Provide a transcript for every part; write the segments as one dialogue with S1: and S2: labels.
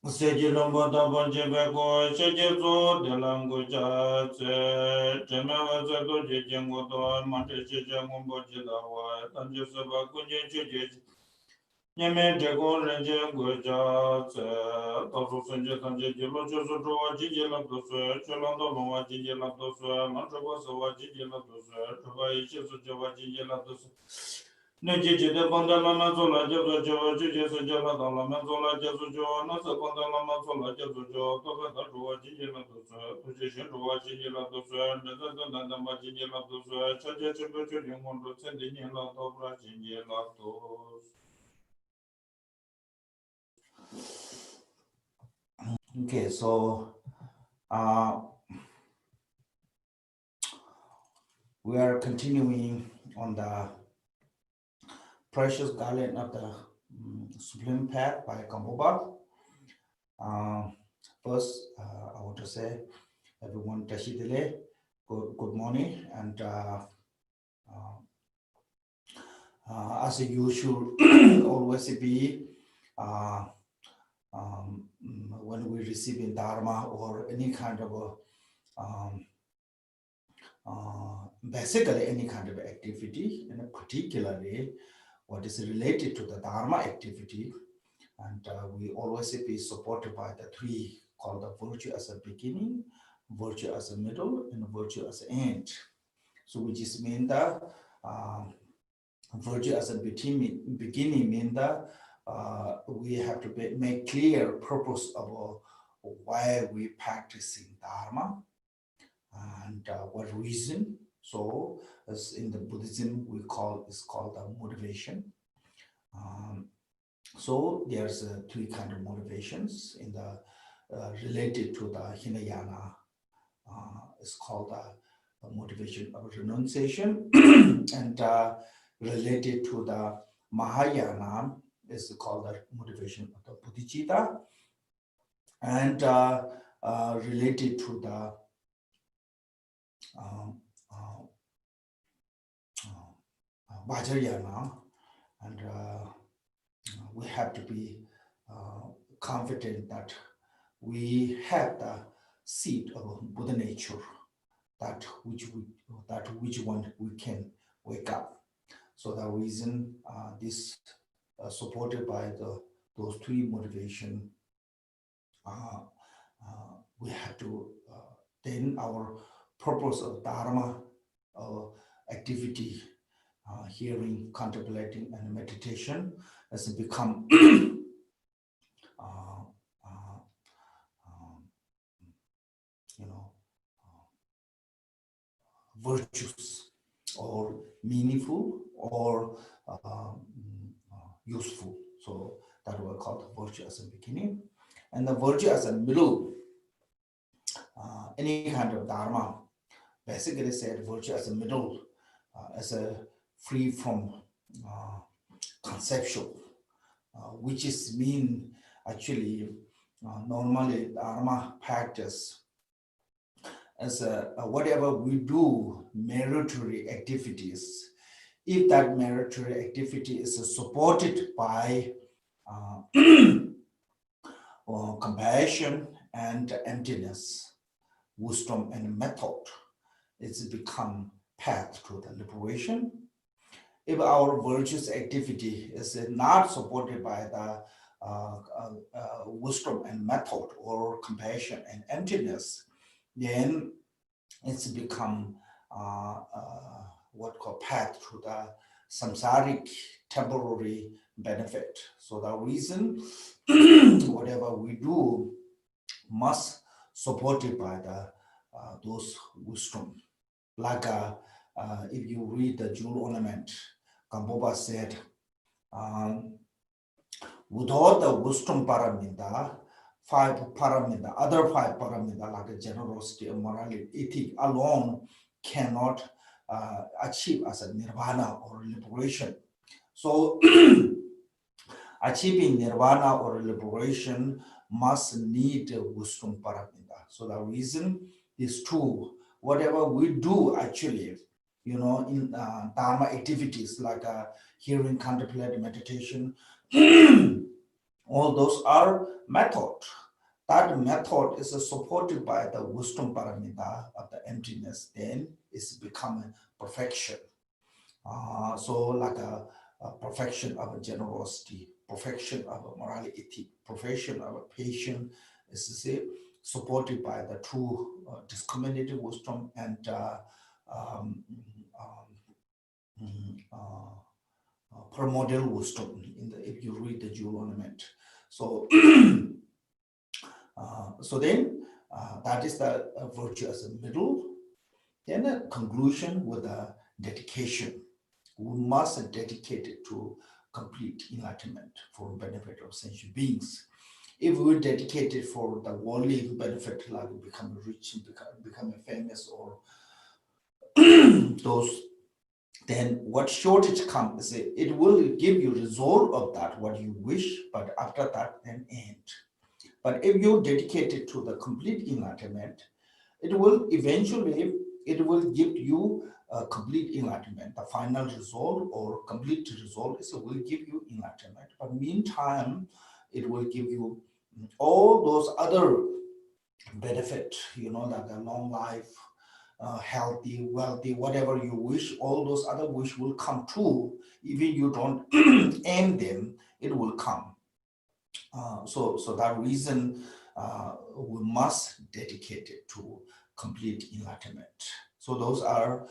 S1: Sejilomboda Bonjebeko, Shejezo, the language, Gemava Jejengodo, Montechembo Jilawa, and Josepha Kunje, Yeme Jago Ranger Goja, Tosu Sanjay Sanjay Jilo, Josu, Jijil of the Sir, Cholando Loa, Jijil of the Sir, Montrobasa, Jijil of the Sir, Tobai, Java, Jijil of the Sir. Nejiji de bandala mazola jezo jo jeje jela dala mazola jezo jo na se bandala mazola jezo jo to be da ro jiji la do so to je ro jiji la do so na da da ma jiji la do so cha je che be che ni mon do chen de ni la do bra jiji la do. Okay, so we are continuing on the precious Garland of the Sublime Path by Gampopa. First, I want to say, everyone, Tashidele, good morning, and as usual, always be when we receive in Dharma or any kind of basically any kind of activity, and particularly what is related to the Dharma activity, and we always be supported by the three called the virtue as a beginning, virtue as a middle, and virtue as an end. So which is mean that virtue as a beginning mean that we have to make clear purpose of why we practicing Dharma and what reason. So as in the Buddhism we call the motivation. So there's three kind of motivations in the related to the Hinayana. It's called the motivation of renunciation, and related to the Mahayana is called the motivation of the bodhicitta, and related to the Vajrayana, and we have to be confident that we have the seed of Buddha nature, that which one we can wake up. So the reason this supported by those three motivation, we have to then our purpose of Dharma activity, hearing, contemplating, and meditation has become virtuous or meaningful or useful. So that we call the virtue as a beginning, and the virtue as a middle. Any kind of Dharma basically said virtue as a middle, as a free from conceptual, which is mean actually normally Dharma practice as whatever we do meritorious activities, if that meritorious activity is supported by compassion and emptiness, wisdom and method, it's become path to the liberation. If our virtuous activity is not supported by the wisdom and method or compassion and emptiness, then it's become what called path to the samsaric temporary benefit. So the reason whatever we do must supported by the those wisdom. Like if you read the jewel ornament, Gampopa said, without the wisdom paramita, other five paramita like generosity, morality, ethics alone cannot achieve as a nirvana or liberation. So achieving nirvana or liberation
S2: must need wisdom paramita. So the reason is two. Whatever we do actually, in Dharma activities like hearing, contemplative meditation, all those are method. That method is supported by the wisdom paramita of the emptiness, then it's becoming perfection. So like a perfection of generosity, perfection of morality, perfection of patience is supported by the true discriminative wisdom and um, primordial wisdom. If you read the jewel ornament, so so then that is the virtue as a middle. Then a conclusion with a dedication. We must dedicate it to complete enlightenment for benefit of sentient beings. If we dedicate it for the worldly benefit, like becoming rich and becoming famous or those, then what shortage comes is it will give you result of that, what you wish, but after that, then end. But if you dedicate it to the complete enlightenment, it will eventually, it will give you complete enlightenment. The final result or complete result is it will give you enlightenment. But meantime, it will give you all those other benefit, like a long life, healthy, wealthy, whatever you wish, all those other wish will come true. Even you don't aim them, it will come. So that reason we must dedicate it to complete enlightenment. So those are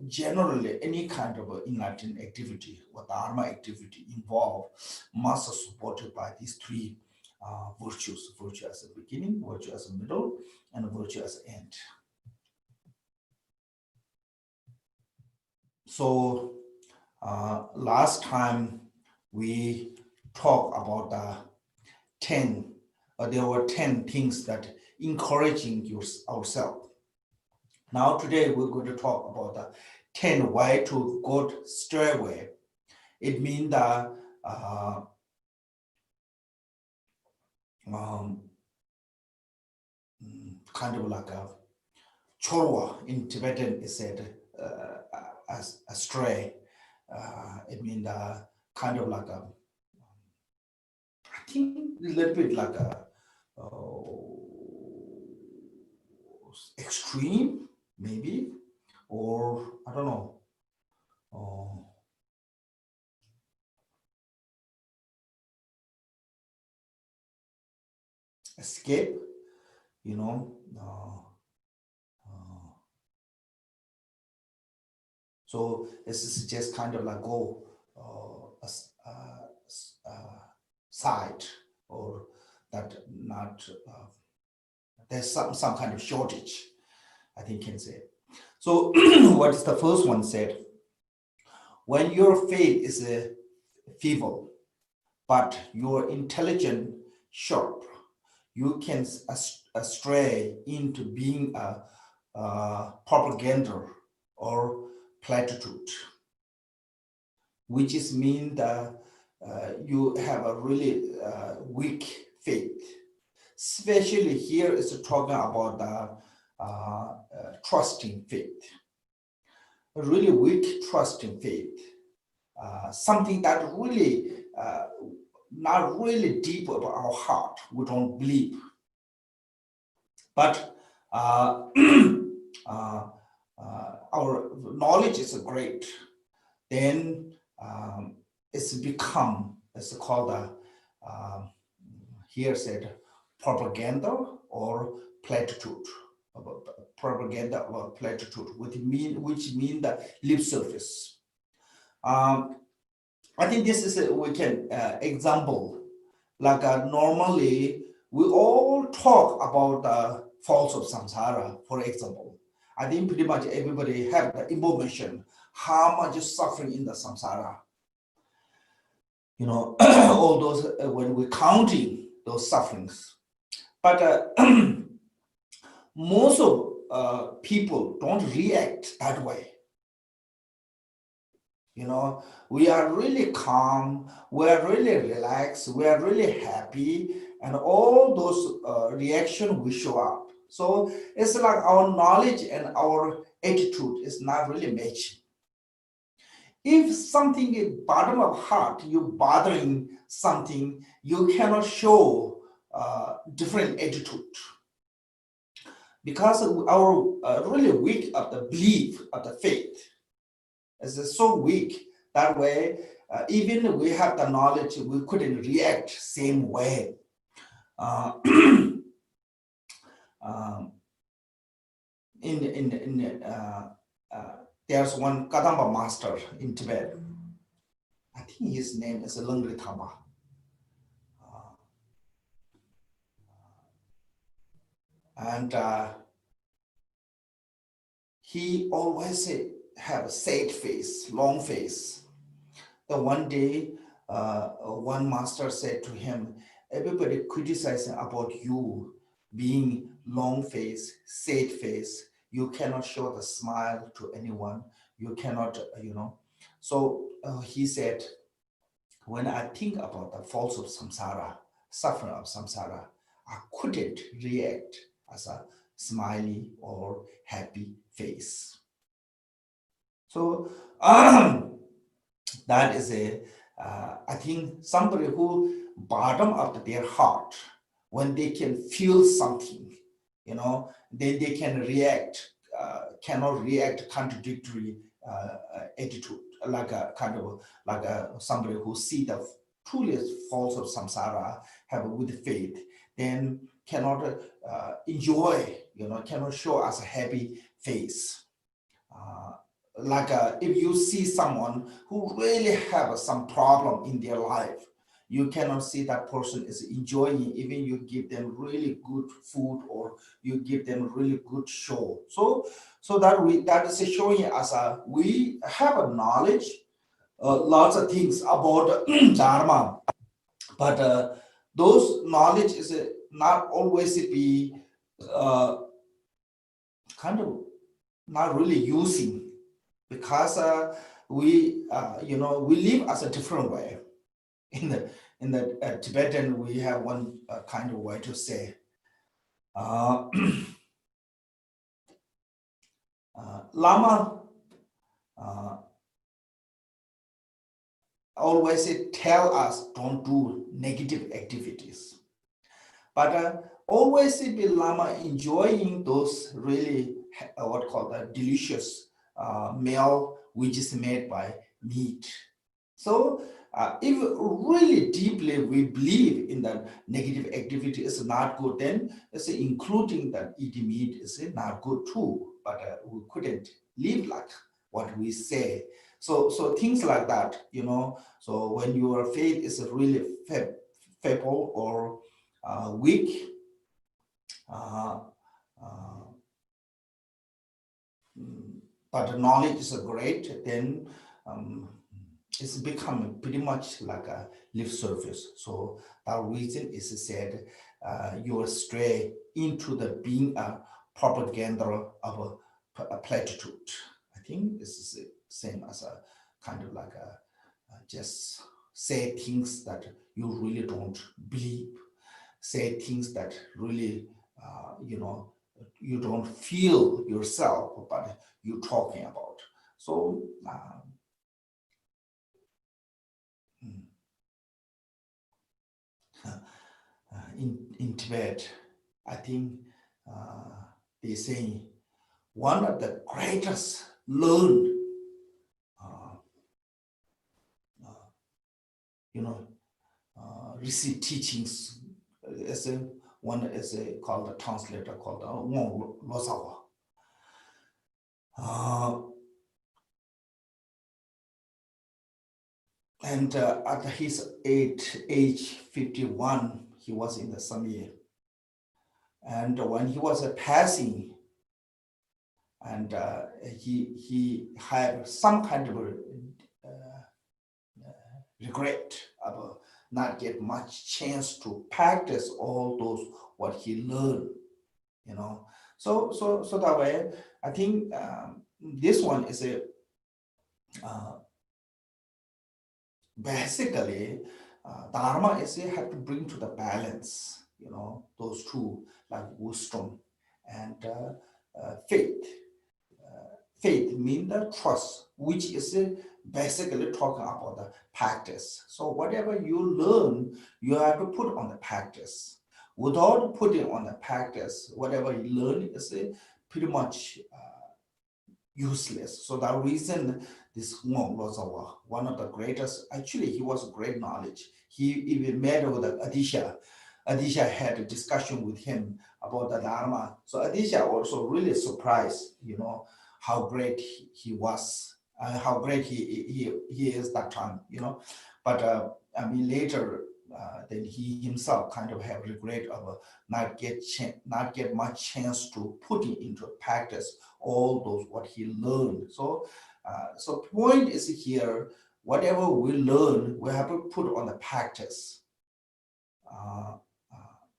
S2: generally any kind of enlightenment activity or dharma activity involved must be supported by these three virtues: virtue as a beginning, virtue as a middle, and virtue as an end. So last time we talked about the 10, there were 10 things that encouraging ourselves. Now today we're going to talk about the 10 way to good stairway. It means that kind of like a chorwa in Tibetan is said as a stray. It means kind of like a, I think a little bit like a extreme, maybe, or I don't know. Escape, so this is just kind of like go side, or that not there's some kind of shortage, I think can say. So what is the first one said? When your faith is feeble, but your intelligence sharp, you can astray into being a propaganda or platitude, which is mean that you have a really weak faith. Especially here is talking about the trusting faith. A really weak trusting faith. Something that really not really deep about our heart, we don't believe. But our knowledge is great. Then it's become, it's called here said propaganda or platitude. Propaganda or platitude, which mean the lip service. I think this is we can example, like normally we all talk about the faults of samsara, for example. I think pretty much everybody have the information how much suffering in the samsara. All those when we're counting those sufferings, but most of people don't react that way. We are really calm, we are really relaxed, we are really happy, and all those reactions will show up. So it's like our knowledge and our attitude is not really matching. If something is bottom of heart, you bothering something, you cannot show different attitude. Because our really weak of the belief of the faith is so weak, that way, even we have the knowledge, we couldn't react same way. There's one Kadamba master in Tibet. I think his name is Lungri Thaba. And he always have a sad face, long face. Then one day, one master said to him, everybody criticizing about you being long face, sad face. You cannot show the smile to anyone. You cannot, So he said, when I think about the faults of samsara, suffering of samsara, I couldn't react as a smiley or happy face. So that is I think somebody who bottom of their heart, when they can feel something, then they can react, cannot react contradictory attitude, like a kind of like somebody who see the truly faults of samsara, have with faith, then cannot enjoy, cannot show us a happy face. If you see someone who really have some problem in their life, you cannot see that person is enjoying, even you give them really good food or you give them really good show. So that is showing us we have a knowledge, lots of things about Dharma, but those knowledge is not always be kind of not really using, because we live as a different way. In the Tibetan, we have one kind of way to say, Lama always tell us don't do negative activities, but always be Lama enjoying those really what called the delicious meal which is made by meat. So if really deeply we believe in that negative activity is not good, then it's including that eating meat is not good too, but we couldn't live like what we say. So things like that, so when your faith is really feeble or weak, but the knowledge is great, then it's become pretty much like a lip service. So that reason is said you stray into the being a propaganda of a platitude. I think this is the same as a kind of like a just say things that you really don't believe, say things that really you don't feel yourself, but you're talking about. So in Tibet, I think they say one of the greatest learned, receive teachings. One is called the translator called Wong Losawa. And at his age 51, he was in the Samye. And when he was passing, and he had some kind of regret about not get much chance to practice all those what he learned, So that way, I think this one is a basically Dharma is you have to bring to the balance, those two, like wisdom and faith. Faith means the trust, which is basically talking about the practice. So whatever you learn, you have to put on the practice. Without putting on the practice, whatever you learn is pretty much useless. So that reason this monk was one of the greatest. Actually, he was great knowledge. He even met with Adisha. Adisha had a discussion with him about the Dharma. So Adisha also really surprised, how great he was, how great he is that time, But I mean, later, then he himself kind of have regret of not get much chance to put it into practice all those what he learned. So point is here, whatever we learn, we have to put on the practice.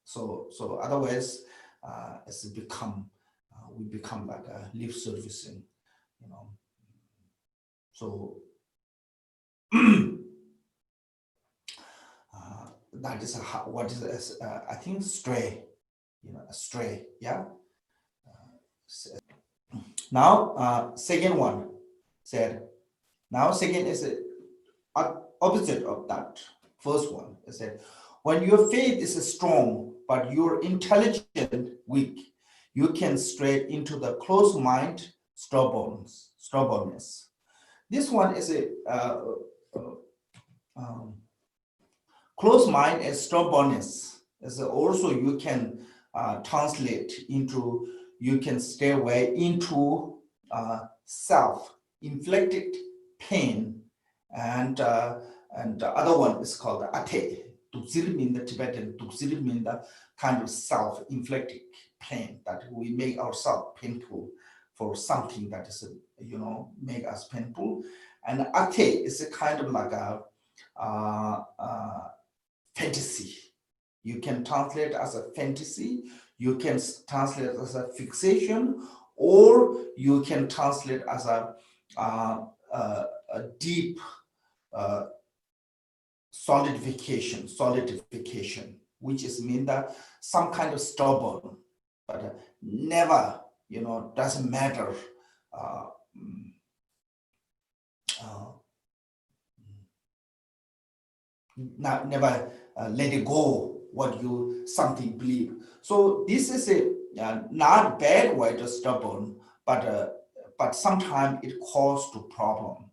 S2: So otherwise, it's we become like a lip servicing, So that is what is I think stray, stray, yeah. Now second one said. Now second is opposite of that first one. It said, when your faith is strong but your intelligence weak, you can stray into the closed mind stubbornness. This one is closed mind and stubbornness. Also you can translate into, you can stay away into self-inflicted pain, and the other one is called ate. Tsultrim in the Tibetan, Tsultrim means the kind of self-inflicted pain that we make ourselves painful for something that is, make us painful. And ate is a kind of like a fantasy. You can translate as a fantasy, you can translate as a fixation, or you can translate as a deep solidification, which is mean that some kind of stubborn, but never, doesn't matter. Never let it go what you something believe. So this is a not bad way to stubborn, but sometimes it causes to problem.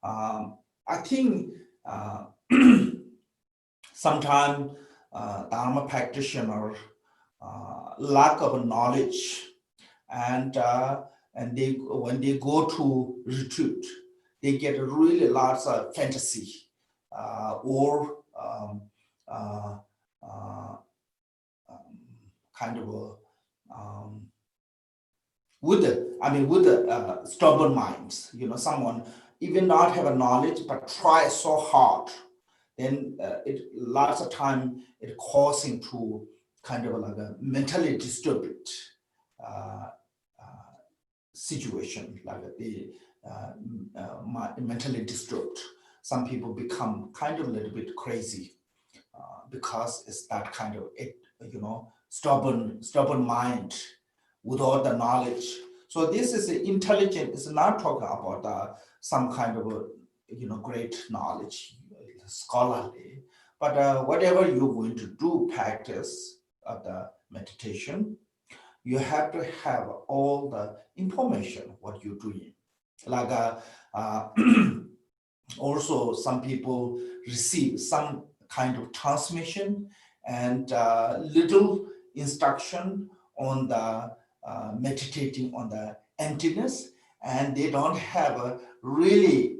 S2: I think sometimes Dharma practitioner lack of knowledge, and they when they go to retreat, they get really lots of fantasy or kind of with the stubborn minds, someone even not have a knowledge but try so hard, then it lots of time it causing to kind of like a mentally disturbed situation, like the mentally disturbed. Some people become kind of a little bit crazy because it's that kind of stubborn mind without the knowledge. So this is intelligent. It's not talking about some kind of great knowledge, scholarly, but whatever you're going to do, practice of the meditation, you have to have all the information what you're doing. Like also some people receive some kind of transmission and little instruction on the meditating on the emptiness, and they don't have a really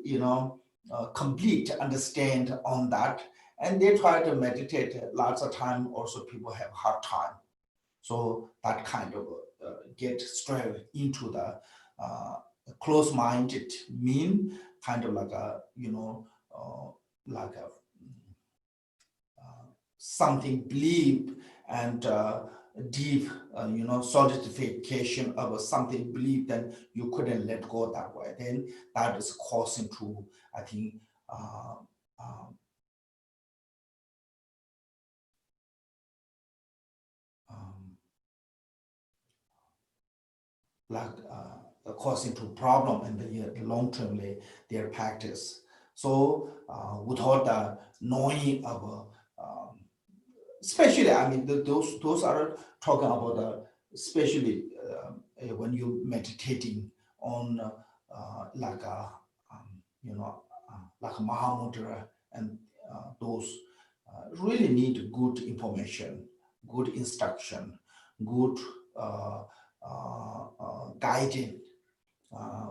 S2: complete understand on that, and they try to meditate lots of time. Also people have hard time, so that kind of get straight into the close-minded mean kind of like a like a something belief and deep solidification of something belief, then you couldn't let go that way. Then that is causing to, I think, causing to problem in the long term their practice. So without the knowing of especially, I mean, those are talking about especially when you meditating on like a like a Mahamudra and those really need good information, good instruction, good guiding.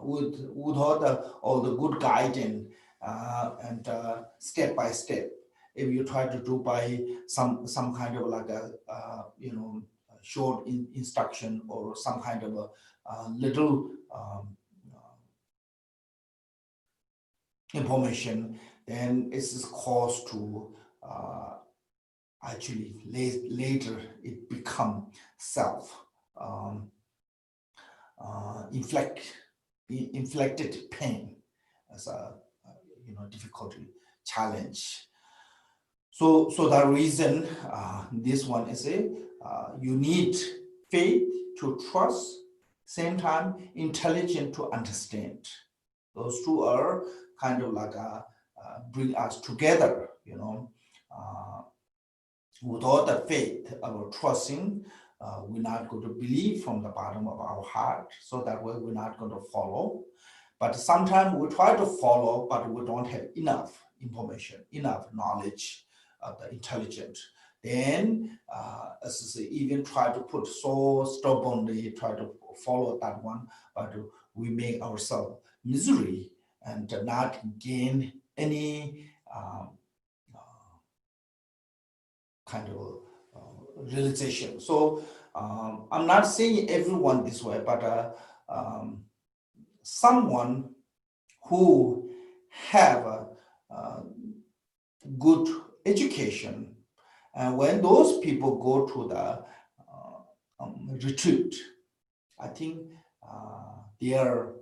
S2: Without all the good guiding and step by step, if you try to do by some kind of like a short instruction or some kind of a little information, then it's caused to actually later it become self inflicted pain as a difficulty challenge. So the reason this one is you need faith to trust, same time intelligent to understand. Those two are kind of like bring us together, without the faith, our trusting, we're not going to believe from the bottom of our heart, so that way we're not going to follow. But sometimes we try to follow, but we don't have enough information, enough knowledge of the intelligent. Then, as even try to put so stubbornly, try to follow that one, but we make ourselves misery and not gain any kind of realization. So I'm not saying everyone this way, but someone who have a good education, and when those people go to the retreat, I think their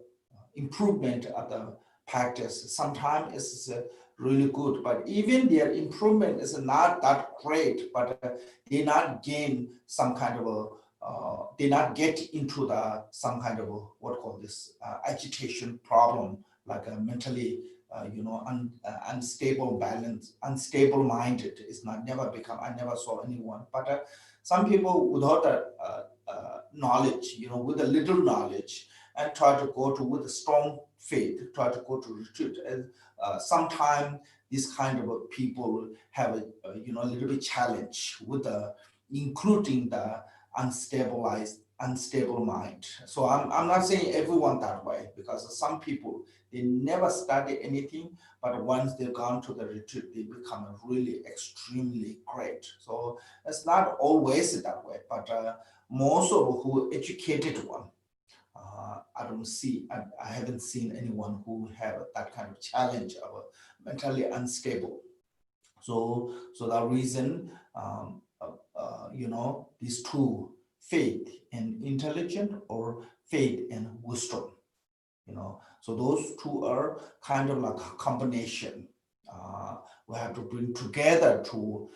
S2: improvement of the practice sometimes is really good, but even their improvement is not that great, but they not gain some kind of a they not get into the some kind of a, what call this agitation problem, like a mentally unstable balance, unstable minded is not never become. I never saw anyone, but some people without knowledge, with a little knowledge, and try to go to with a strong faith, try to go to retreat. And sometimes this kind of people have a little bit challenge with including the unstable mind. So I'm not saying everyone that way, because some people, they never study anything, but once they've gone to the retreat, they become really extremely great. So it's not always that way, but most of who educated one, I don't see, I haven't seen anyone who have that kind of challenge of mentally unstable. So the reason, these two, faith and intelligence or faith and wisdom, so those two are kind of like a combination. We have to bring together to,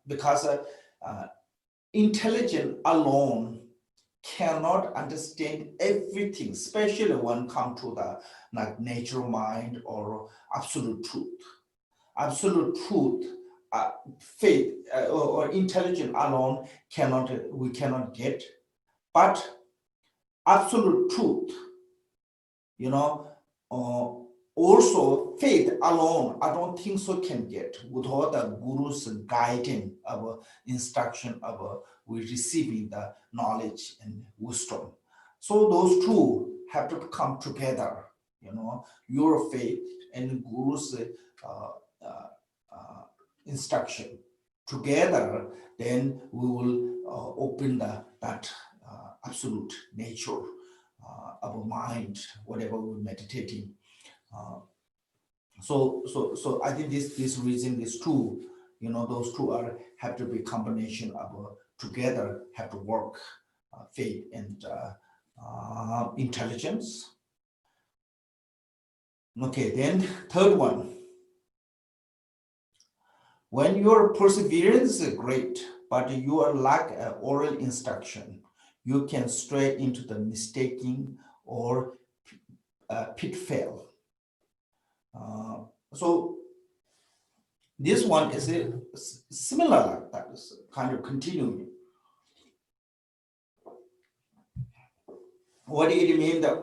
S2: because intelligence alone cannot understand everything, especially when it comes to the natural mind or absolute truth. Absolute truth, faith or intelligence alone we cannot get, but absolute truth, also faith alone, I don't think so can get without the guru's guiding of instruction of we receiving the knowledge and wisdom. So those two have to come together, your faith and guru's instruction together, then we will open that absolute nature of a mind, whatever we're meditating. So I think this reason, these two, those two have to be combination of together, have to work, faith and intelligence. Okay, then third one. When your perseverance is great, but you are lack oral instruction, you can stray into the mistaking or pitfall. So this one is a similar like that, is kind of continuing. What do it mean that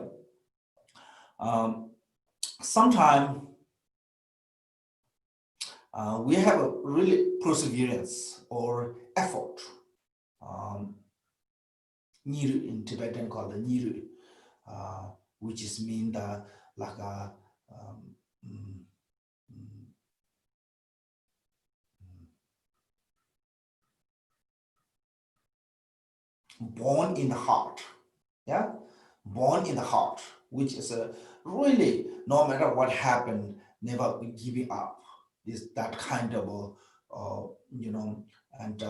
S2: sometimes we have a really perseverance or effort. Niru in Tibetan called the Niru, which is mean the like a born in the heart, yeah, born in the heart, which is a really no matter what happened, never giving up. Is that kind of you know, and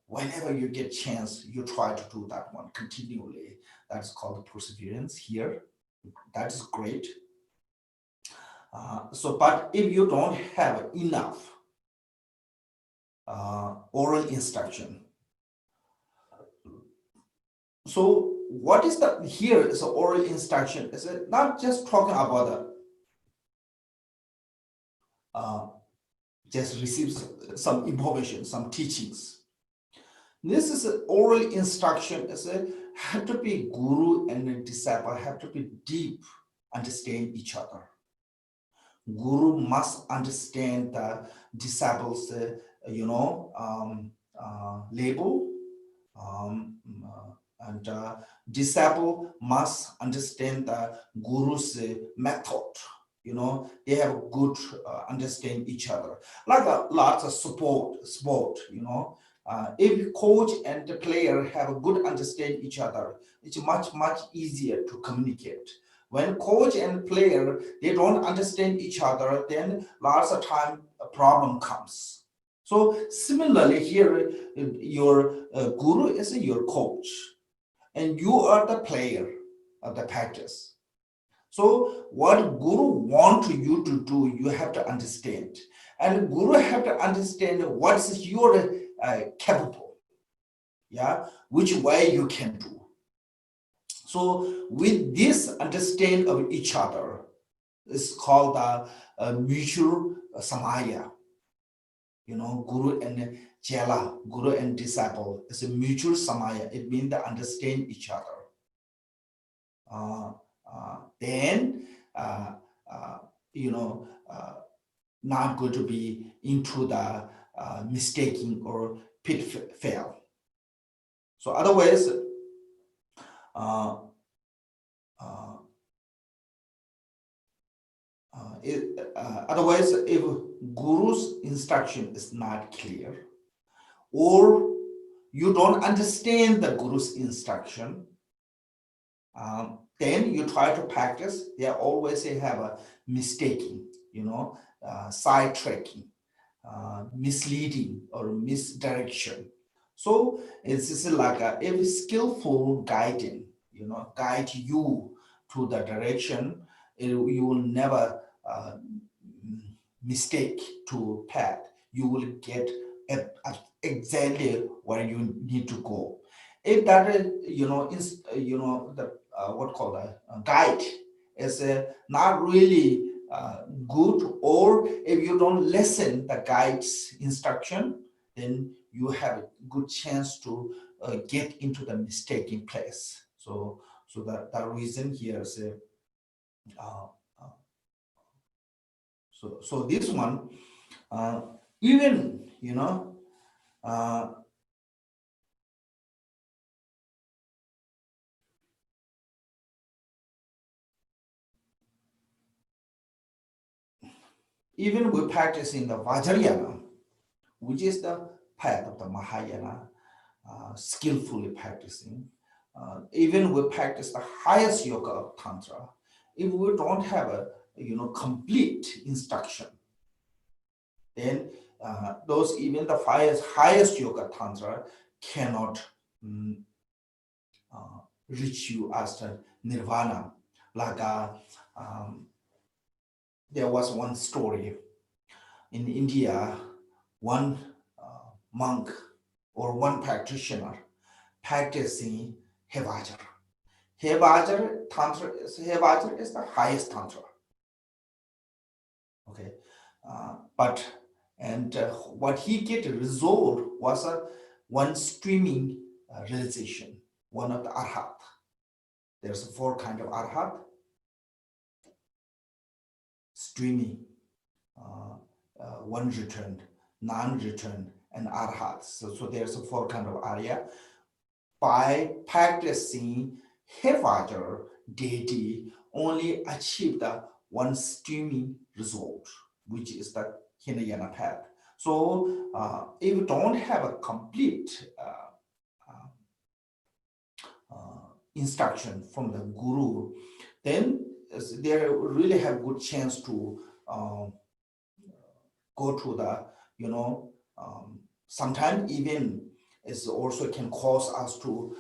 S2: whenever you get chance, you try to do that one continually. That's called perseverance here. That is great. So, but if you don't have enough oral instruction, so what is the here is oral instruction? Is it not just talking about just receive some information, some teachings. This is an oral instruction. Is it have to be guru and a disciple have to be deep, understand each other. Guru must understand the disciples, label, and disciple must understand the guru's method. You know, they have good understand each other, like lots of sport. You know, if coach and the player have a good understand each other, it's much easier to communicate. When coach and player they don't understand each other, then lots of time a problem comes. So similarly here, your guru is your coach, and you are the player of the practice. So what guru want you to do, you have to understand, and guru have to understand what is your capable, yeah, which way you can do. So with this understanding of each other, it's called mutual samaya. You know, guru and chela, guru and disciple, is a mutual samaya. It means they understand each other. Then not going to be into the mistaking or pitfall. So otherwise, if guru's instruction is not clear, or you don't understand the guru's instruction, then you try to practice, they always have a mistaking, sidetracking, misleading or misdirection. So it's just like a skillful guiding, guide you to the direction, you will never mistake to path. You will get at exactly where you need to go. If that is, the what called a guide is not really good, or if you don't listen the guide's instruction, then you have a good chance to get into the mistaken place. So that reason here is so this one even even we practice in the Vajrayana, which is the path of the Mahayana, skillfully practicing. Even we practice the highest yoga of Tantra. If we don't have a complete instruction, then those even the highest yoga Tantra cannot reach you as the nirvana. Like there was one story in India, one monk or one practitioner practicing Hevajra. Hevajra is the highest tantra. Okay, what he get resolved was one streaming realization, one of the arhat. There's 4 kind of arhat: streaming, one returned, non-returned, and arhat. So there's 4 kind of arya. By practicing Hevajra, deity only achieved the one streaming result, which is the Hinayana path. So if you don't have a complete instruction from the guru, then they really have good chance to go to the, sometimes even it also can cause us to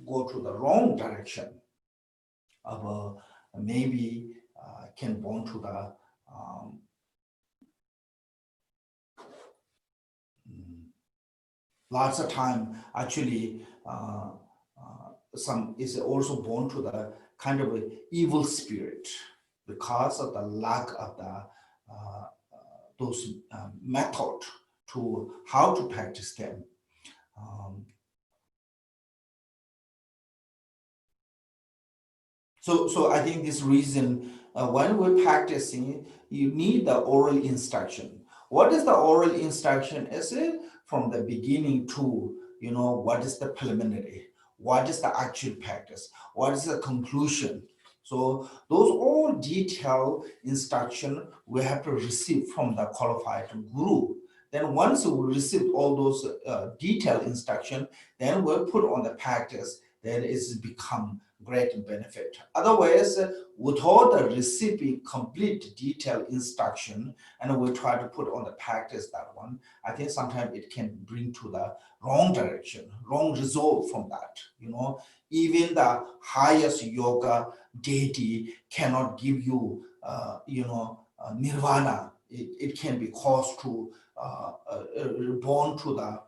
S2: go to the wrong direction of maybe can born to the lots of time actually some is also born to the kind of an evil spirit because of the lack of the those method to how to practice them. So I think this reason when we're practicing, you need the oral instruction. What is the oral instruction? Is it from the beginning to, what is the preliminary? What is the actual practice? What is the conclusion? So those all detailed instruction we have to receive from the qualified guru. Then once we receive all those detailed instruction, then we'll put on the practice, then it's become great benefit. Otherwise, without the receiving complete detailed instruction, and we try to put on the practice that one, I think sometimes it can bring to the wrong direction, wrong result from that. Even the highest yoga deity cannot give you, nirvana. It can be caused to born to the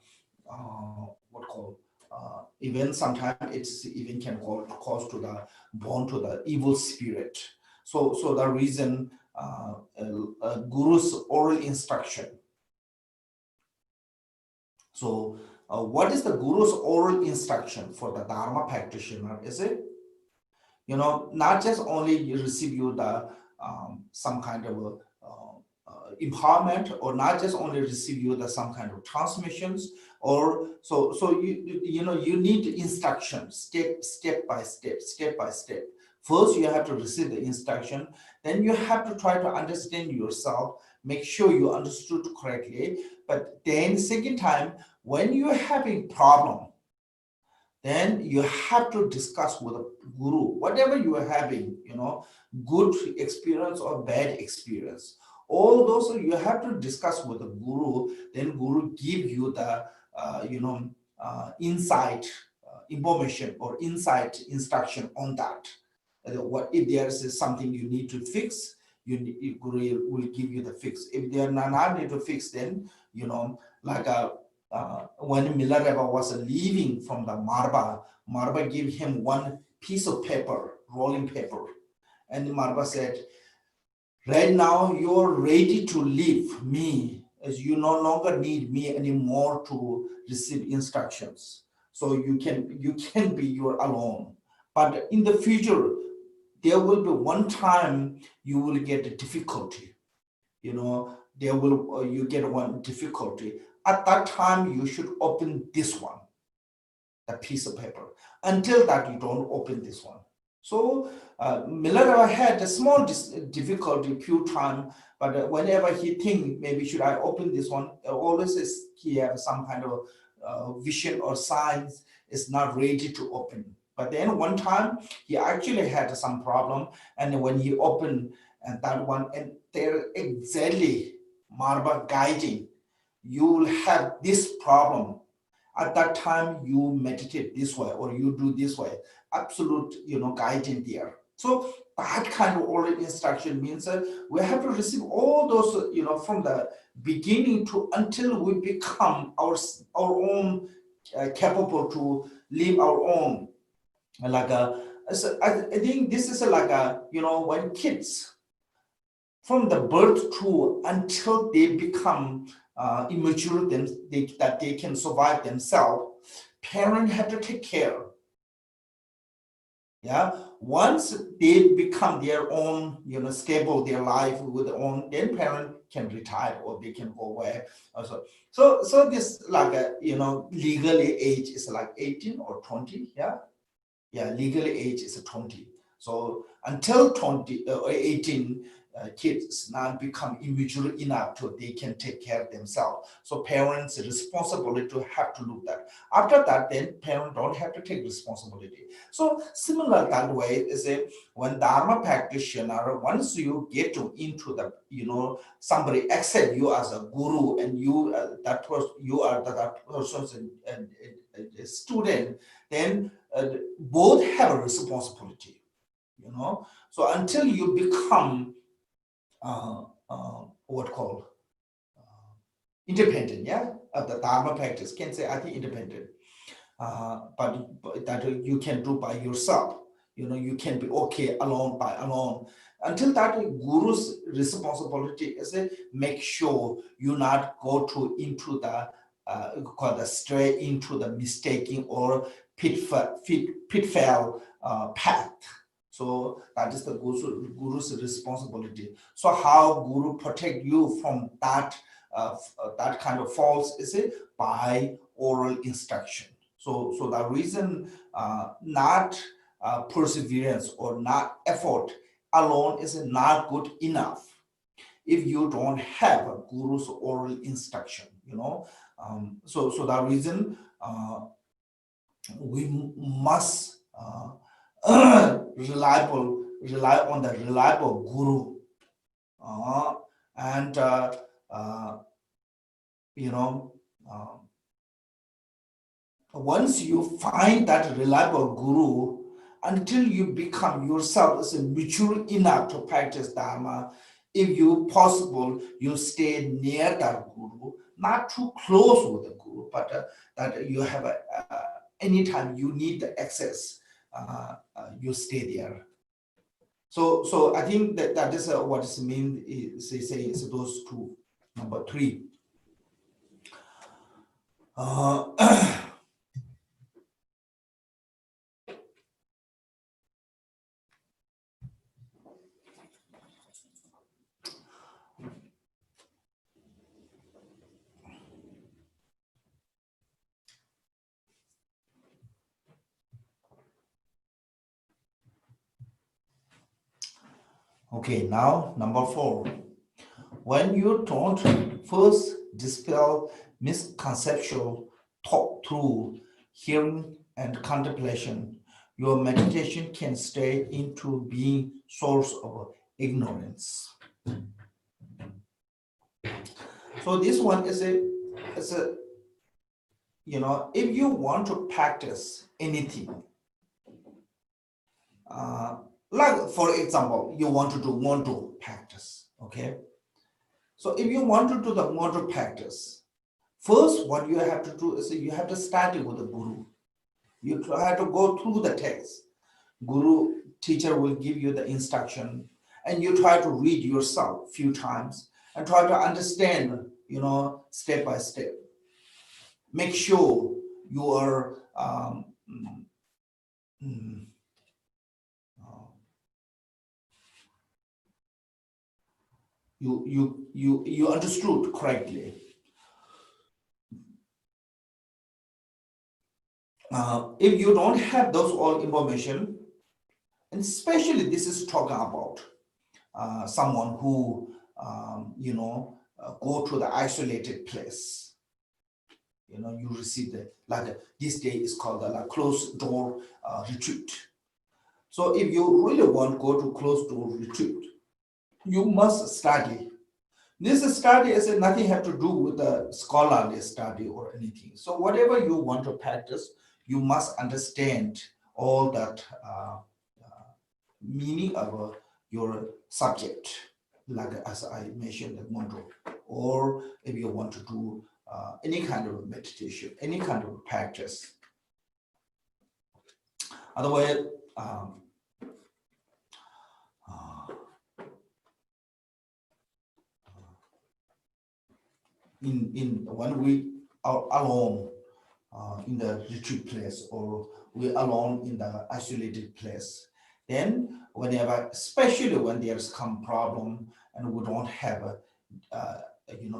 S2: even sometimes it's even can cause to the born to the evil spirit. So the reason guru's oral instruction. So what is the guru's oral instruction for the Dharma practitioner? Is it, not just only you receive you the some kind of empowerment, or not just only receive you the some kind of transmissions, or so you need instruction step by step. First you have to receive the instruction, then you have to try to understand yourself, make sure you understood correctly. But then second time, when you're having problem, then you have to discuss with the guru whatever you are having, good experience or bad experience. All those you have to discuss with the guru. Then guru give you the insight information or insight instruction on that. What if there is something you need to fix, guru will give you the fix. If they are not need to fix, then like when Venerable was leaving from the Marba gave him one piece of paper, rolling paper, and Marba said, right now you're ready to leave me, as you no longer need me anymore to receive instructions. So you can be your alone. But in the future, there will be one time you will get a difficulty. There will you get one difficulty. At that time, you should open this one, the piece of paper. Until that, you don't open this one. So Miller had a small difficulty few times, but whenever he think maybe should I open this one, always he have some kind of vision or signs is not ready to open. But then one time he actually had some problem, and when he opened that one, and there exactly Marba guiding, you will have this problem. At that time, you meditate this way or you do this way. Absolute, guiding there. So that kind of oral instruction means that we have to receive all those, from the beginning to until we become our own capable to live our own. Like so I think this is like when kids from the birth to until they become immature, that they can survive themselves, parents have to take care. Yeah, once they become their own, stable their life with their own, then parent can retire or they can go away. Also, so this like legally age is like 18 or 20. Yeah, legally age is 20. So until 20 or 18, kids now become immature enough to they can take care of themselves. So parents' responsibility to have to look that. After that, then parents don't have to take responsibility. So similar that way is when Dharma practitioner, once you get into the, somebody accept you as a guru and you that person, you are that person's a student, then both have a responsibility, So until you become what called independent, of the Dharma practice, can say I think independent, but that you can do by yourself. You can be okay alone by alone. Until that, guru's responsibility is make sure you not go into the called the stray into the mistaking or pitfall path. So that is the guru's responsibility. So how guru protect you from that that kind of faults is by oral instruction. So the reason not perseverance or not effort alone is not good enough if you don't have a guru's oral instruction, so the reason we must rely on the reliable guru, and once you find that reliable guru, until you become yourself as a mature enough to practice Dharma, if you possible, you stay near that guru, not too close with the guru, but that you have anytime you need the access, you stay there. So I think that is what it means. Is those two. Number 3. Okay, now number 4. When you don't first dispel misconceptual thought through hearing and contemplation, your meditation can stay into being source of ignorance. So this one is a if you want to practice anything, like for example, you want to do mantra practice, okay? So if you want to do the mantra practice, first what you have to do is you have to study with the guru. You have to go through the text. Guru teacher will give you the instruction, and you try to read yourself a few times and try to understand, step by step. Make sure you are you understood correctly. If you don't have those all information, and especially this is talking about someone who go to the isolated place. You receive this day is called the closed door retreat. So if you really want to go to closed door retreat, you must study. This study is nothing have to do with the scholarly study or anything. So whatever you want to practice, you must understand all that meaning of your subject, like as I mentioned the mantra. Or if you want to do any kind of meditation, any kind of practice. Otherwise, when we are alone in the retreat place, or we alone in the isolated place, then whenever, especially when there's some problem and we don't have a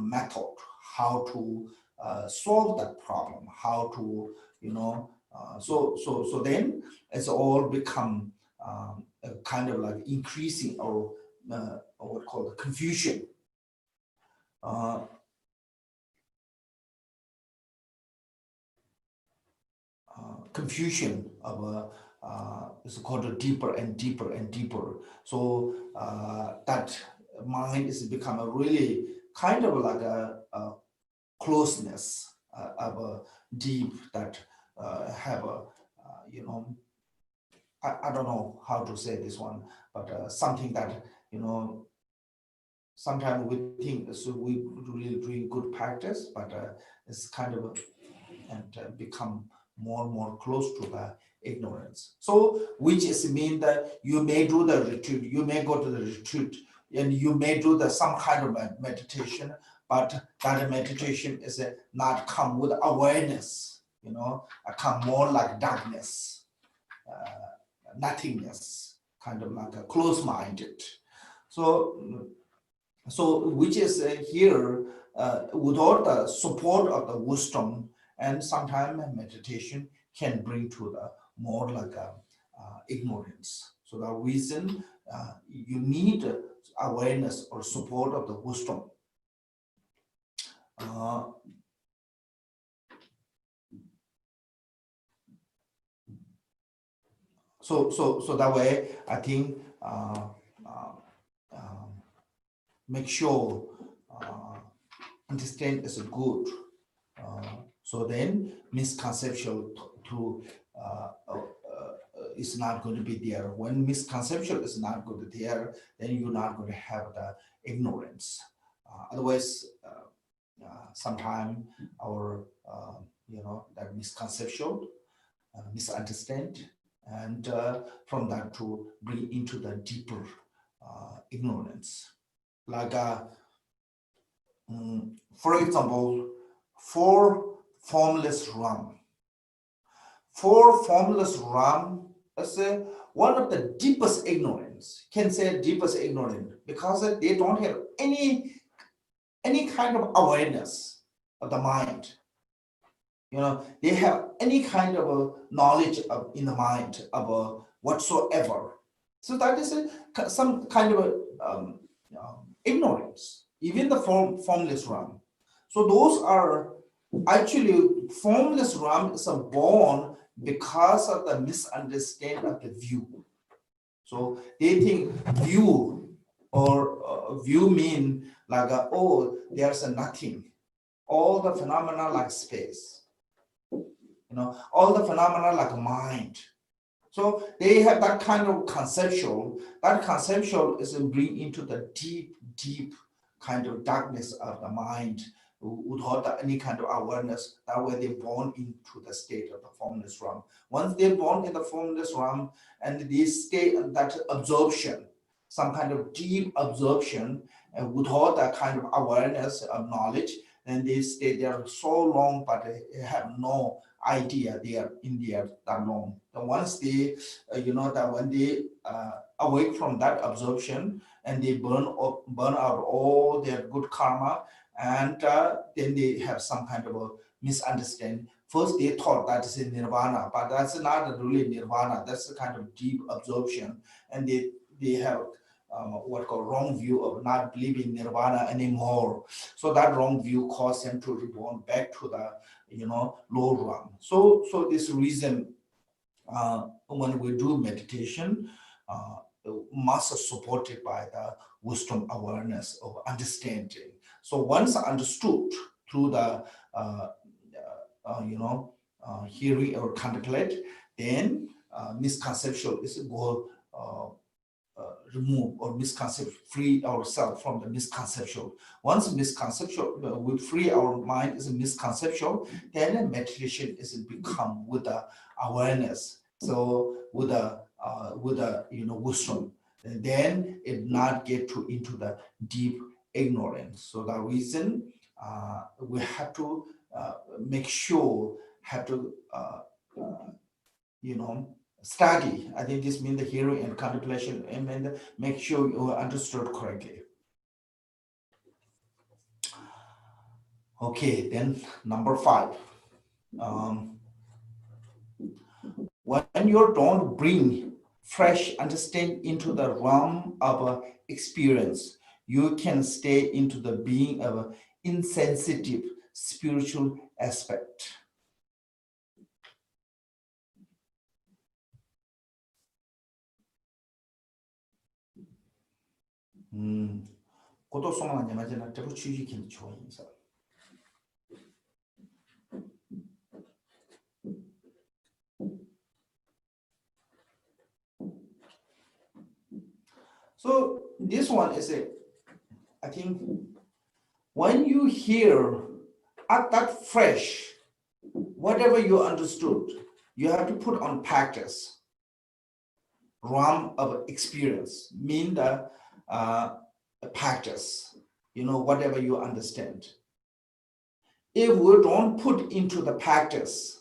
S2: method how to solve that problem, how to so then it's all become a kind of like increasing or what called confusion. Confusion of it's called deeper and deeper and deeper. So that mind is become a really kind of like a closeness of a deep that have a I don't know how to say this one, but something that sometimes we think so we really doing good practice, but it's kind of and become more and more close to the ignorance. So which is mean that you may do the retreat, you may go to the retreat, and you may do some kind of meditation, but that meditation is not come with awareness, come more like darkness, nothingness, kind of like a close-minded. So which is here without the support of the wisdom, and sometimes meditation can bring to the more like ignorance. So the reason you need awareness or support of the wisdom. So that way, I think make sure understand is good. So then misconception is not going to be there. When misconception is not going to be there, then you're not going to have the ignorance. Otherwise, sometimes our that misconception, misunderstand, and from that to bring into the deeper ignorance. Like for example, for formless realm. For formless realm is one of the deepest ignorance, can say deepest ignorance, because they don't have any kind of awareness of the mind. They have any kind of knowledge in the mind of whatsoever. So that is some kind of ignorance, even the formless realm. So those are actually formless realm is born because of the misunderstanding of the view. So they think view or view mean like oh, there's a nothing, all the phenomena like space, all the phenomena like mind. So they have that kind of conceptual. That conceptual is bring into the deep kind of darkness of the mind without any kind of awareness. That way they're born into the state of the formless realm. Once they're born in the formless realm and they stay in that absorption, some kind of deep absorption, and without that kind of awareness of knowledge, then they stay there so long, but they have no idea they are in there that long. And once they, that when they awake from that absorption and they burn out all their good karma, and then they have some kind of a misunderstanding. First, they thought that is nirvana, but that's not really nirvana. That's a kind of deep absorption, and they have what called wrong view of not believing nirvana anymore. So that wrong view caused them to reborn back to the low realm. So this reason when we do meditation, must supported by the wisdom awareness of understanding. So once understood through the hearing or contemplate, then misconception is go remove or misconception, free ourselves from the misconception. Once misconception, we free our mind is a misconception, then meditation is become with the awareness. So with the wisdom, and then it not get into the deep ignorance. So the reason we have to make sure, have to study. I think this means the hearing and contemplation, and make sure you understood correctly. Okay, then number 5. When you don't bring fresh understanding into the realm of experience, you can stay into the being of insensitive spiritual aspect. So this one is I think when you hear at that fresh, whatever you understood, you have to put on practice. Realm of experience mean the practice, whatever you understand. If we don't put into the practice,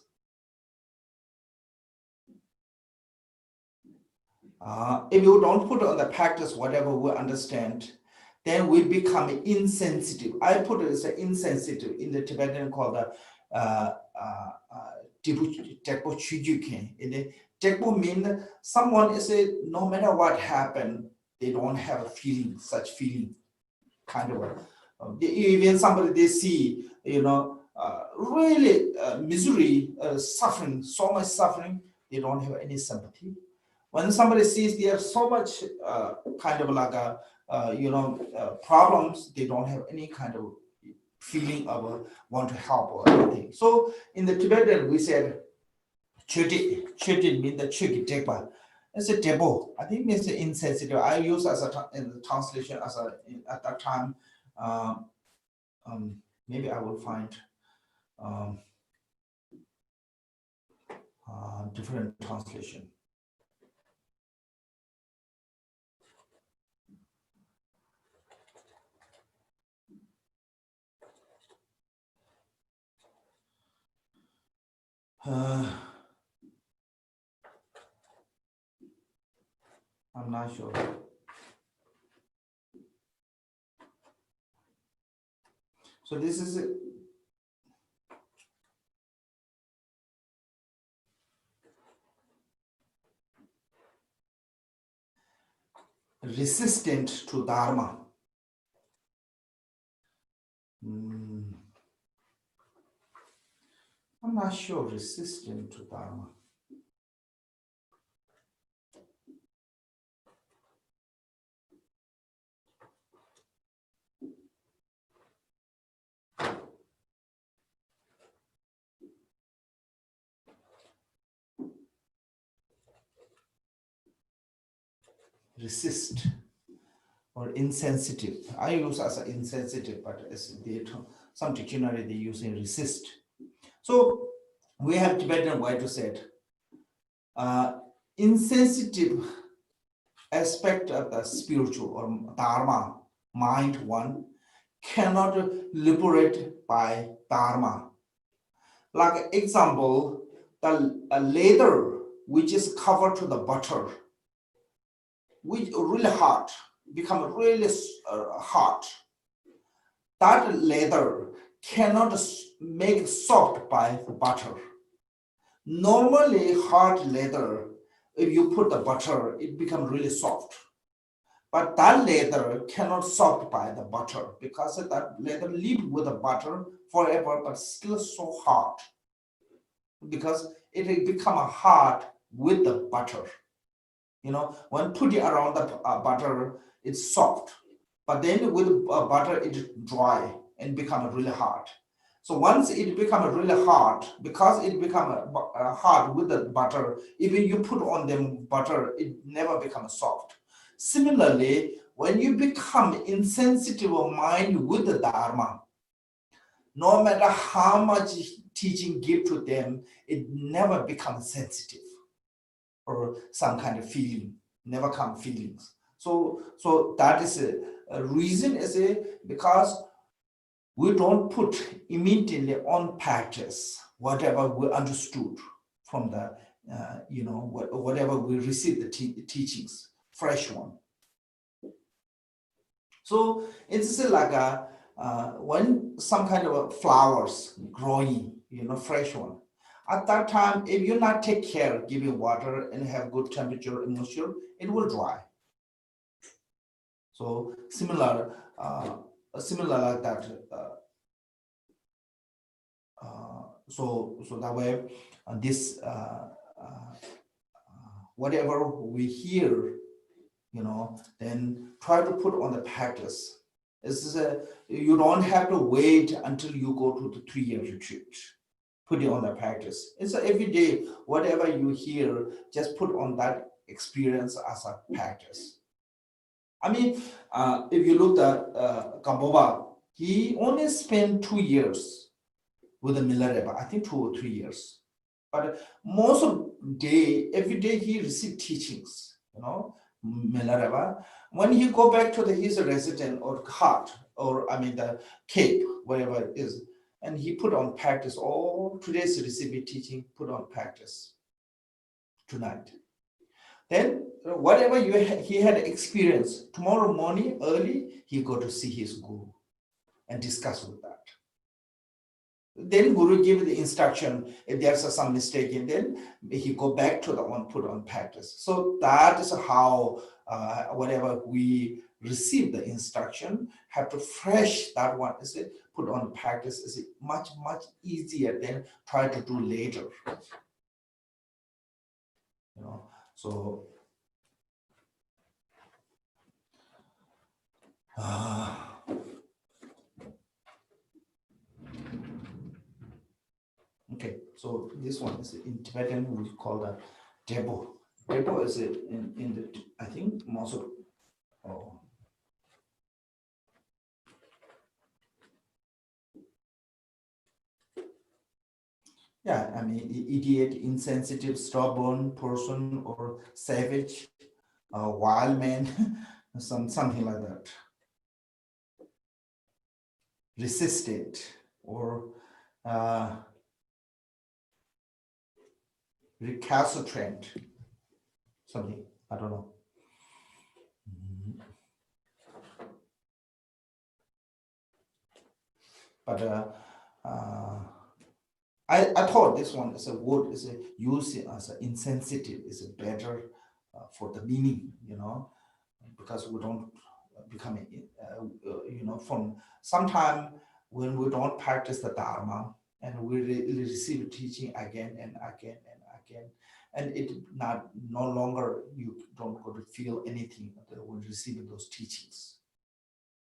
S2: if you don't put on the practice whatever we understand, then we become insensitive. I put it as insensitive in the Tibetan called the Tekpo Chujuken. In the Tekpo mean someone is no matter what happened, they don't have a feeling, such feeling, kind of. Even somebody they see, really misery, suffering, so much suffering, they don't have any sympathy. When somebody sees there so much kind of like problems, they don't have any kind of feeling of want to help or anything. So in the Tibetan, we said chuti. Chuti means the chuki tekpa. It's a debo. I think it's insensitive. I use as in the translation as at that time. Maybe I will find different translation. I'm not sure. So this is it. Resistant to Dharma. I'm not sure resistant to Dharma. Resist or insensitive. I use as an insensitive, but as some dictionary they use in resist. So we have Tibetan way to say it. Insensitive aspect of the spiritual or Dharma, mind one, cannot liberate by Dharma. Like example, the leather which is covered to the butter, which really hard, become really hard. That leather cannot make soft by butter. Normally, hard leather, if you put the butter, it becomes really soft. But that leather cannot soft by the butter because that leather live with the butter forever, but still so hard. Because it become hard with the butter. When put it around the butter, it's soft. But then with butter, it's dry and become really hard. So once it becomes really hard, because it becomes hard with the butter, even you put on them butter, it never becomes soft. Similarly, when you become insensitive of mind with the Dharma, no matter how much teaching give to them, it never becomes sensitive or some kind of feeling, never come feelings. So that is a reason is because we don't put immediately on practice whatever we understood from the, whatever we receive the teachings, fresh one. So it's like a, when some kind of flowers growing, fresh one. At that time, if you not take care, giving water and have good temperature and moisture, it will dry. So similar like that. So that way, this whatever we hear, then try to put on the practice. You don't have to wait until you go to the 3-year retreat. Put it on the practice. It's every day, whatever you hear, just put on that experience as a practice. I mean, if you look at Gampopa, he only spent 2 years with the Venerable, I think 2 or 3 years. But most of the day, every day he received teachings, Venerable. When he go back to his residence or hut, or the cape, wherever it is, and he put on practice all today's receiving teaching, put on practice tonight. Then whatever he had experienced, tomorrow morning early, he go to see his guru and discuss with that. Then guru give the instruction, if there's some mistake, and then he go back to the one put on practice. So that is how whatever we receive the instruction, have to fresh that one is it put on practice is it much easier than try to do later. So okay, so this one is in Tibetan we call that Debo. Debo is in the, I think most of, yeah, idiot, insensitive, stubborn person, or savage, wild man, something like that. Resistant or recalcitrant, something, I don't know. But I thought this one is a word is used as an insensitive is better for the meaning, because we don't become, from sometime when we don't practice the Dharma and we receive teaching again and again and again, and it no longer you don't go to feel anything when receiving those teachings,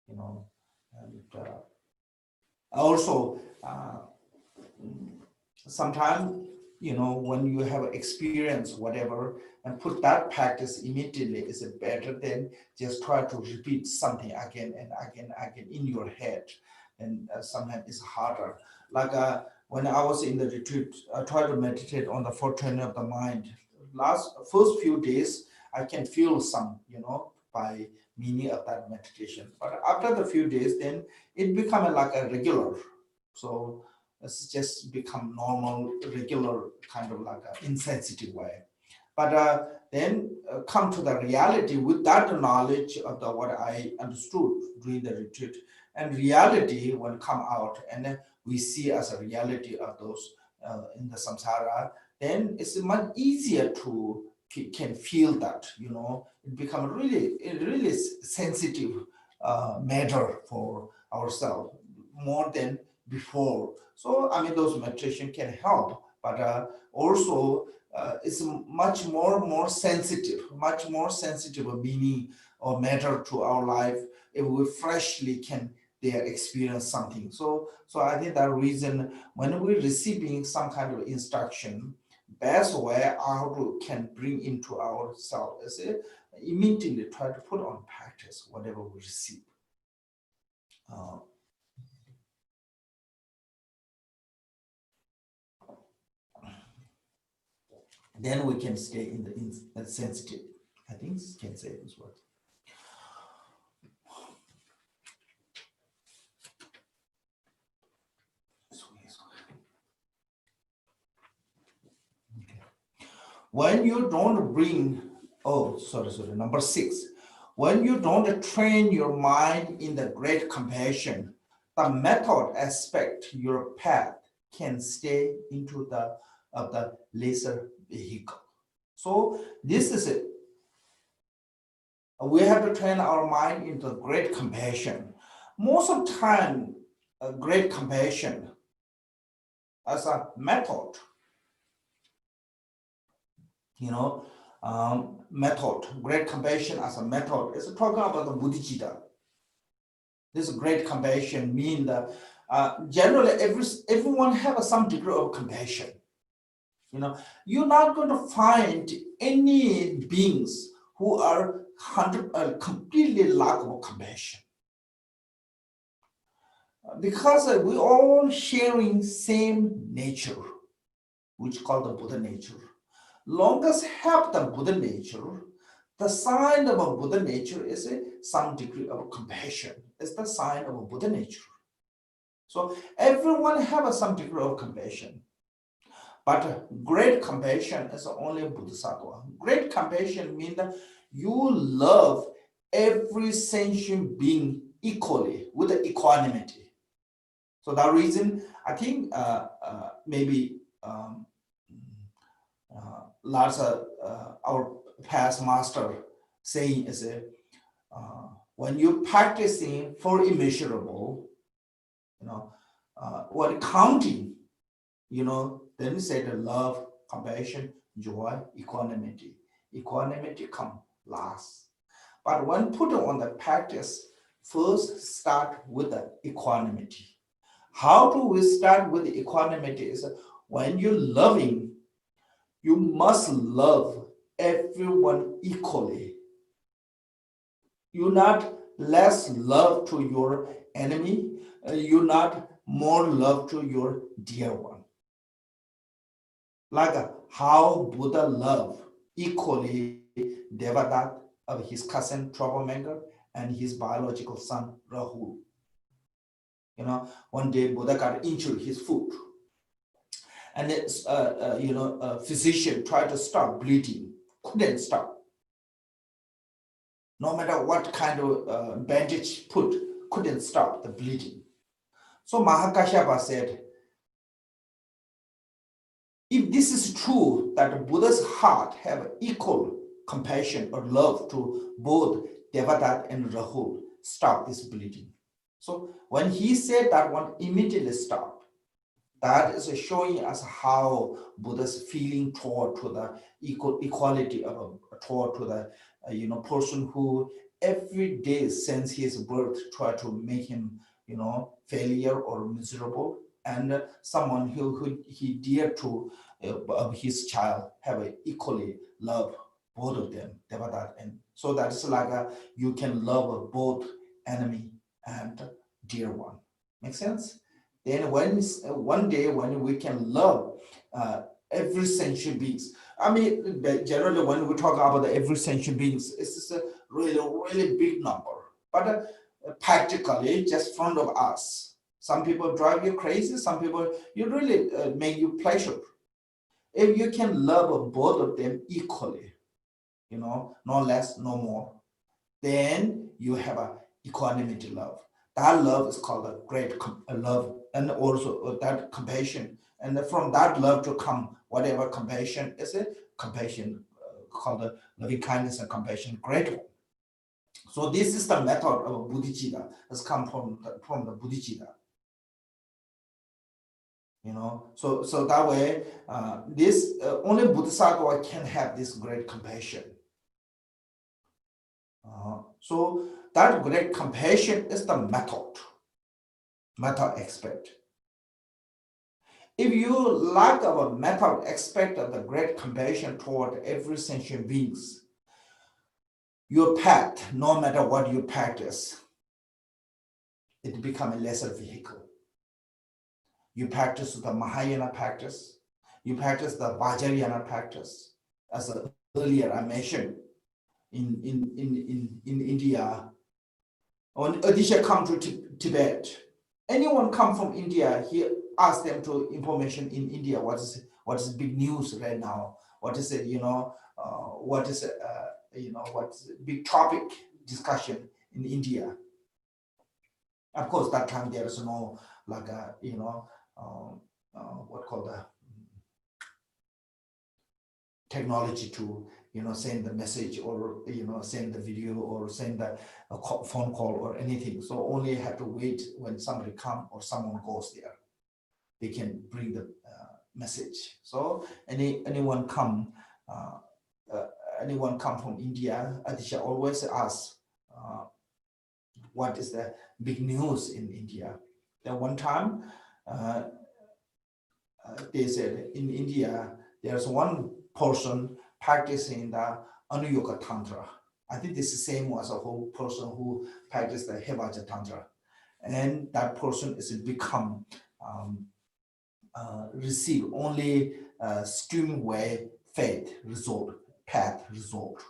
S2: and also sometimes when you have experience whatever and put that practice immediately is better than just try to repeat something again and again in your head, and sometimes it's harder. Like when I was in the retreat, I tried to meditate on the 4 training of the mind. First few days I can feel some by meaning of that meditation, but after the few days then it become like a regular, so it's just become normal, regular kind of like an insensitive way. But then come to the reality with that knowledge of what I understood during the retreat, and reality when come out and then we see as a reality of those in the samsara, then it's much easier to can feel that, it become really sensitive matter for ourselves more than before. So those meditation can help, but also it's much more sensitive meaning or matter to our life if we freshly can experience something. So I think that reason when we're receiving some kind of instruction, best way how to can bring into ourselves is immediately try to put on practice whatever we receive. Then we can stay in the sensitive. I think can say this word. Okay. When you don't bring, number 6. When you don't train your mind in the great compassion, the method aspect your path can stay into the lesser vehicle. So this is it. We have to train our mind into great compassion. Most of the time, great compassion as a method, great compassion as a method is talking about the Bodhicitta. This great compassion means that generally everyone have some degree of compassion. You're not going to find any beings who are completely lack of compassion. Because we all sharing same nature, which called the Buddha nature. Longest have the Buddha nature, the sign of a Buddha nature is some degree of compassion. It's the sign of a Buddha nature. So everyone have some degree of compassion. But great compassion is only Bodhisattva. Great compassion means that you love every sentient being equally with the equanimity. So that reason, I think maybe lots of our past master saying is when you're practicing for immeasurable, what counting, then say the love, compassion, joy, equanimity. Equanimity come last. But when put on the practice, first start with the equanimity. How do we start with the equanimity? Is when you're loving, you must love everyone equally. You're not less love to your enemy. You're not more love to your dear one. Like how Buddha loved equally Devadatta of his cousin troublemaker and his biological son Rahul. One day Buddha got injured his foot, and a physician tried to stop bleeding, couldn't stop. No matter what kind of bandage put, couldn't stop the bleeding. So Mahakashyapa said, if this is true that Buddha's heart have equal compassion or love to both Devadatta and Rahul, stop this bleeding. So when he said that one, immediately stopped. That is showing us how Buddha's feeling toward to the equality of toward to the person who every day since his birth try to make him failure or miserable, and someone who he dared to his child have a equally love both of them, Devadatta, and so that's like you can love both enemy and dear one. Make sense? Then when one day when we can love every sentient beings, I mean generally when we talk about the every sentient beings, it's a really big number, but practically just front of us. Some people drive you crazy, some people you really make you pleasure. If you can love both of them equally, no less, no more, then you have a equanimity love. That love is called a great love, and also that compassion. And from that love to come whatever compassion is it, compassion called the loving kindness and compassion, grateful. So this is the method of Bodhicitta, has come from the Bodhicitta. So that way, this only Bodhisattva can have this great compassion. So that great compassion is the method aspect. If you lack of a method aspect of the great compassion toward every sentient beings, your path, no matter what you practice, it becomes a lesser vehicle. You practice the Mahayana practice, you practice the Vajrayana practice. As earlier I mentioned, in India, when Odisha come to Tibet, anyone come from India, he ask them to information in India, what is big news right now, what is it, what is what's big topic discussion in India. Of course, that time there is no like what called the technology to send the message or send the video or send the phone call or anything. So only have to wait when somebody come or someone goes there. They can bring the message. So anyone come from India, Adisha always asks what is the big news in India. Then one time they said in India there's one person practicing the Anuyoga Tantra. I think this is the same as a whole person who practiced the Hevaja Tantra, and that person is become receive only streamway faith result, path result.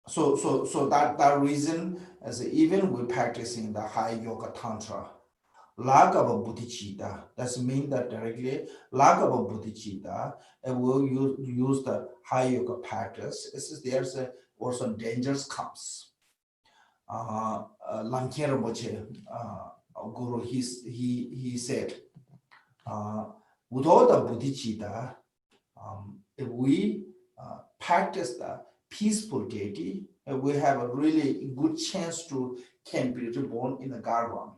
S2: So that reason is even we practicing the high yoga tantra, lack of a bodhicitta, that means that directly lack of a bodhicitta, and will use the high yoga practice. There's also dangers comes. Lamkhe Rinpoche, Guru, he said, without the bodhicitta, if we practice the peaceful deity, we have a really good chance to can be reborn in the Garland.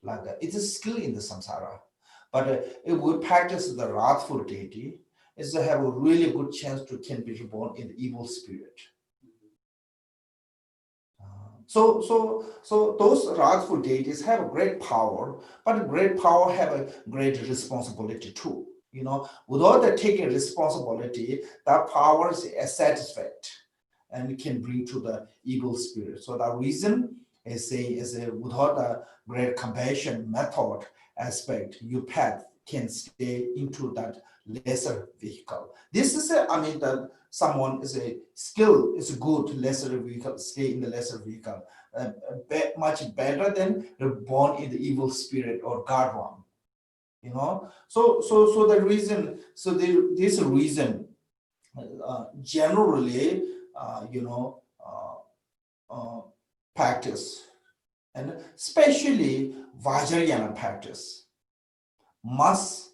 S2: Like it's a skill in the samsara. But if we practice the wrathful deity, it's to have a really good chance to can be reborn in the evil spirit. So those wrathful deities have a great power, but great power have a great responsibility too. Without the taking responsibility, that power is satisfied and can bring to the evil spirit. So that reason is without the great compassion method aspect, your path can stay into that lesser vehicle. This is that someone is a skill is a good lesser vehicle, stay in the lesser vehicle, much better than born in the evil spirit or God one. So the reason, this reason generally practice, and especially Vajrayana practice, must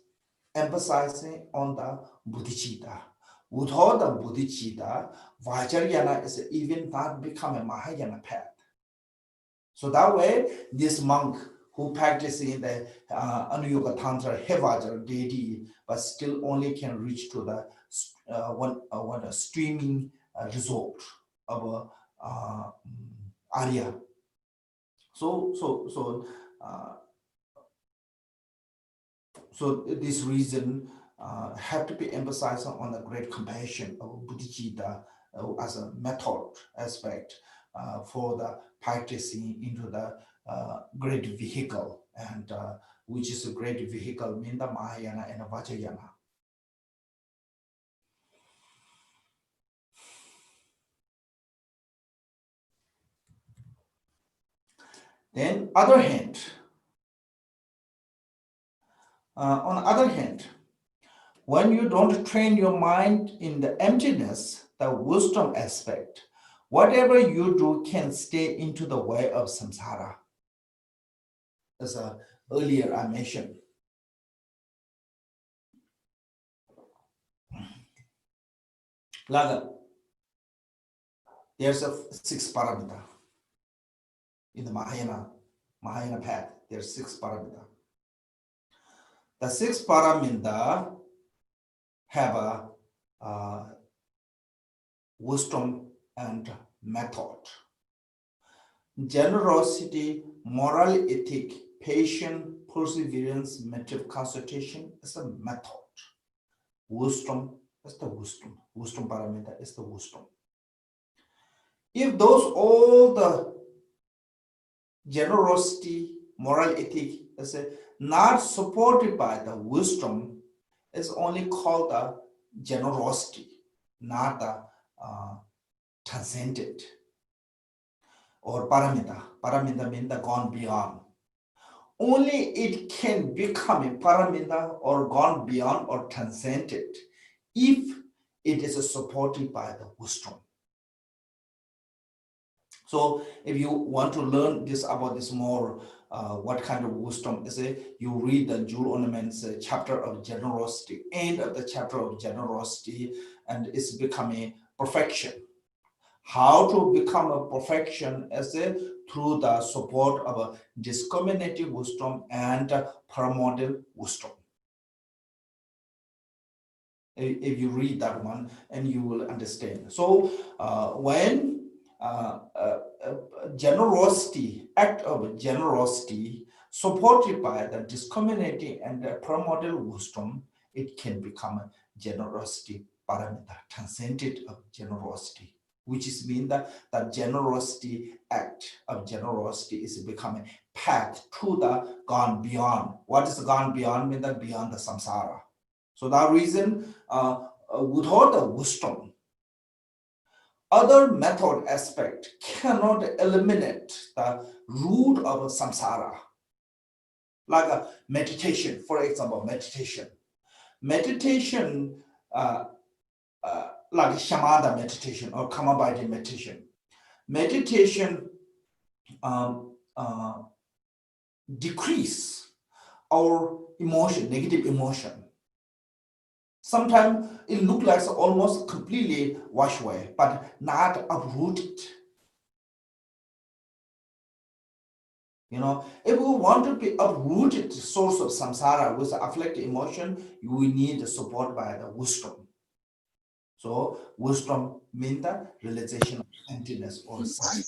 S2: emphasizing on the bodhicitta. Without the bodhicitta, Vajrayana is even not become a Mahayana path. So that way, this monk who practicing the Anuyoga Tantra Hevaja deity, but still only can reach to the one streaming result of Arya. So this reason have to be emphasized on the great compassion of bodhicitta as a method aspect for the practicing into the great vehicle, and which is a great vehicle, mean the Mahayana and the Vajrayana. Then on the other hand, when you don't train your mind in the emptiness, the wisdom aspect, whatever you do can stay into the way of samsara. As earlier I mentioned. Like there's a 6 paramita in the Mahayana path. There's 6 paramita. The 6 paramita have a wisdom and method. generosity, moral ethic, patience, perseverance, meditative concentration is a method. Wisdom is the wisdom. Wisdom paramita is the wisdom. If those all the generosity, moral ethic is not supported by the wisdom, is only called the generosity, not the transcendent or paramita. Paramita means the gone beyond. Only it can become a paramita or gone beyond or transcended if it is supported by the wisdom. So if you want to learn this about this more, what kind of wisdom is it? You read the Jewel Ornaments chapter of generosity, end of the chapter of generosity, and it's becoming perfection. How to become a perfection is through the support of a discriminative wisdom and primordial wisdom. If you read that one, and you will understand. So when generosity, act of generosity, supported by the discriminating and the primordial wisdom, it can become a generosity paramita, transcendent of generosity, which is mean that the generosity act of generosity is becoming path to the gone beyond. What is gone beyond? Mean that beyond the samsara. So that reason, without the wisdom, other method aspect cannot eliminate the root of samsara. Like a meditation, for example, meditation. Meditation, like shamatha meditation or kamabhati meditation. Meditation decrease our emotion, negative emotion. Sometimes it looks like almost completely washed away, but not uprooted. You know, if we want to be uprooted source of samsara with afflicted emotion, we need the support by the wisdom. So wisdom means the realization of emptiness or such.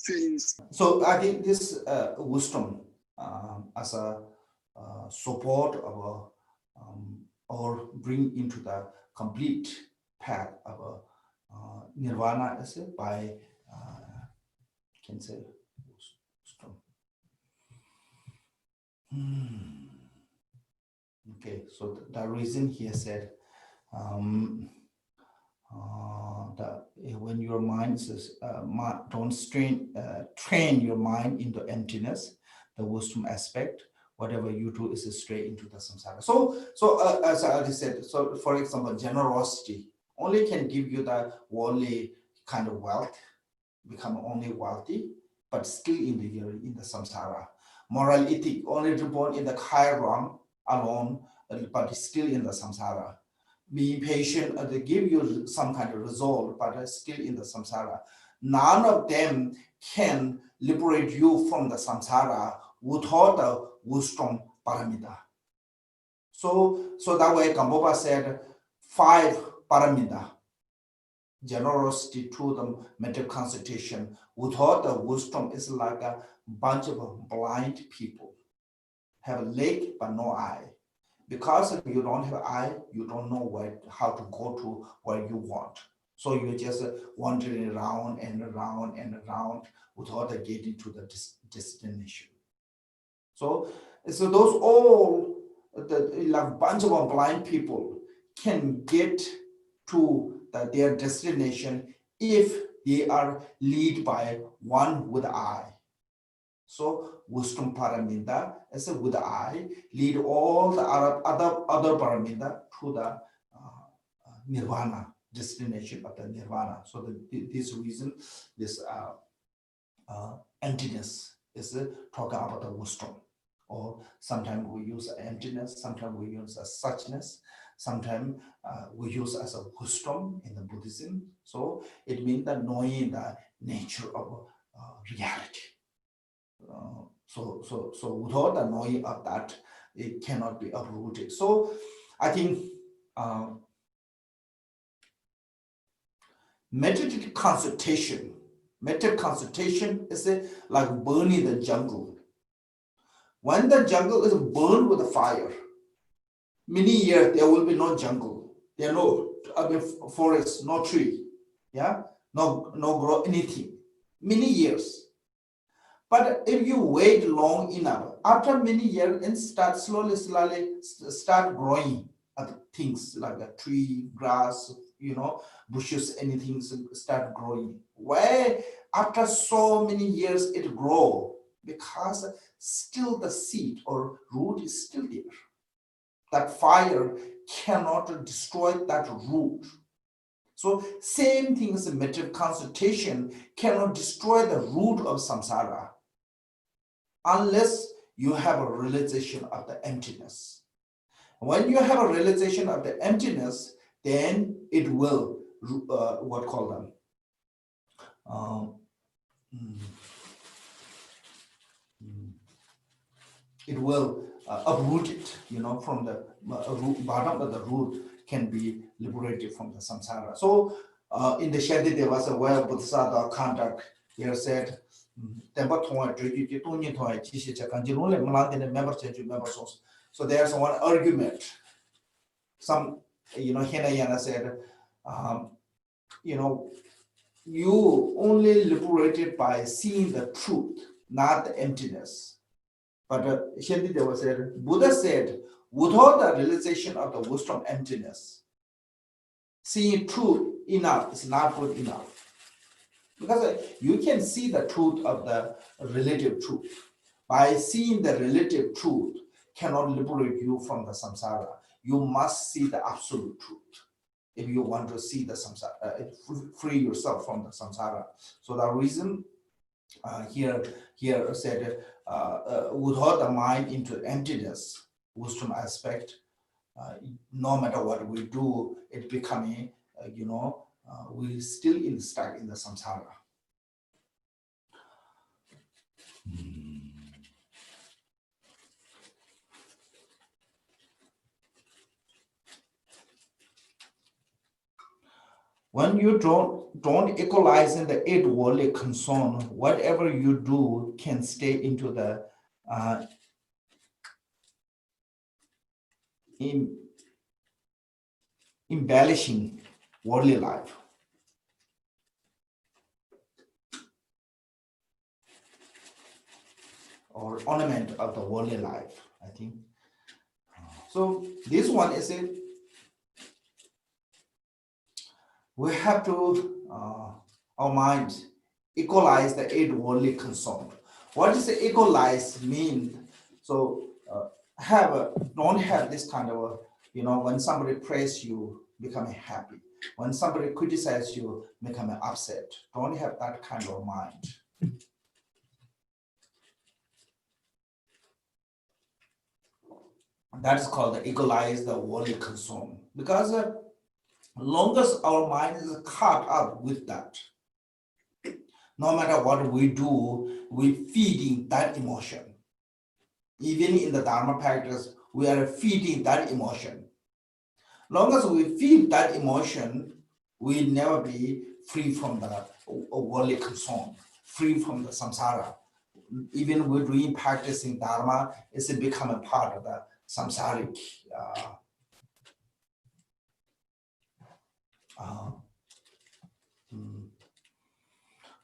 S2: So I think this wisdom as a support of or bring into the complete path of nirvana is by can say wisdom. Okay, so the reason here said when your mind says don't train your mind into emptiness, the wisdom aspect, whatever you do is straight into the samsara. So as I said, so for example, generosity only can give you the worldly kind of wealth, become only wealthy, but still in the samsara. Moral ethic only reborn in the kairon alone, but still in the samsara. Being patient, they give you some kind of result, but still in the samsara. None of them can liberate you from the samsara without the wisdom paramita. So that way Gampopa said 5 paramita. Generosity, truth, mental concentration. Without the wisdom is like a bunch of blind people. Have a leg but no eye. Because if you don't have eye, you don't know how to go to where you want. So you're just wandering around and around and around without getting to the destination. So those all the bunch of blind people can get to their destination if they are led by one with eye. So wisdom paramita is with the eye, lead all the other paramita to the nirvana, destination of the nirvana. So this reason, this emptiness is talking about the wisdom. Or sometimes we use emptiness, sometimes we use a suchness, sometimes we use as a wisdom in the Buddhism. So it means that knowing the nature of reality. So without the knowing of that, it cannot be uprooted. So I think meditative consultation Metta concentration is like burning the jungle. When the jungle is burned with the fire, many years there will be no jungle. There are no forest, no tree, yeah, no grow anything. Many years. But if you wait long enough, after many years, and start slowly start growing things like a tree, grass, bushes, anything start growing. Why after so many years it grow? Because still the seed or root is still there. That fire cannot destroy that root. So same thing as meditative concentration cannot destroy the root of samsara unless you have a realization of the emptiness. When you have a realization of the emptiness, then it will it will uproot it, from the bottom of the root can be liberated from the samsara. So in the Shanti, there was a way Bodhisattva conduct here said, so there's one argument. Some, Hinayana said, you only liberated by seeing the truth, not the emptiness. But Shantideva said, Buddha said, without the realization of the wisdom emptiness, seeing truth enough is not good enough. Because you can see the truth of the relative truth. By seeing the relative truth cannot liberate you from the samsara. You must see the absolute truth if you want to see the samsara, free yourself from the samsara. So the reason here said, without the mind into emptiness, wisdom aspect, no matter what we do, it becoming, we still stuck in the samsara. When you don't equalize in the eight worldly concern, whatever you do can stay into the embellishing worldly life. Or ornament of the worldly life, I think. So this one is it. We have to, our mind, equalize the eight worldly concern. What does the equalize mean? So don't have this kind of, when somebody praise you, becoming happy. When somebody criticizes you, becoming upset. Don't have that kind of mind. That is called the equalize the worldly concern. Because long as our mind is caught up with that, no matter what we do, we feeding that emotion. Even in the Dharma practice, we are feeding that emotion. Long as we feed that emotion, we never be free from the worldly concern, free from the samsara. Even we're doing practicing Dharma, it's becoming part of the samsaric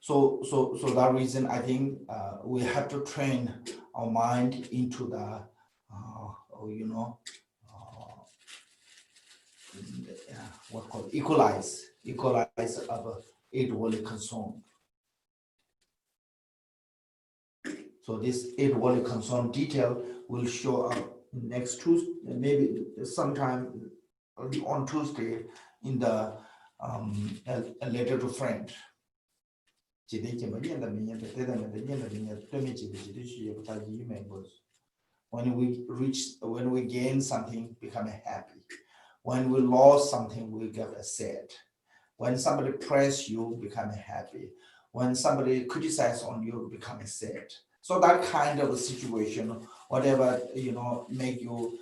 S2: So that reason, I think we have to train our mind into the, what called equalize of eight worldly concern. So this eight worldly concern detail will show up next Tuesday, maybe sometime on Tuesday in the a letter to friend. When we gain something, become happy. When we lost something, we get sad. When somebody praise you, become happy. When somebody criticizes on you, become sad. So that kind of a situation, whatever make you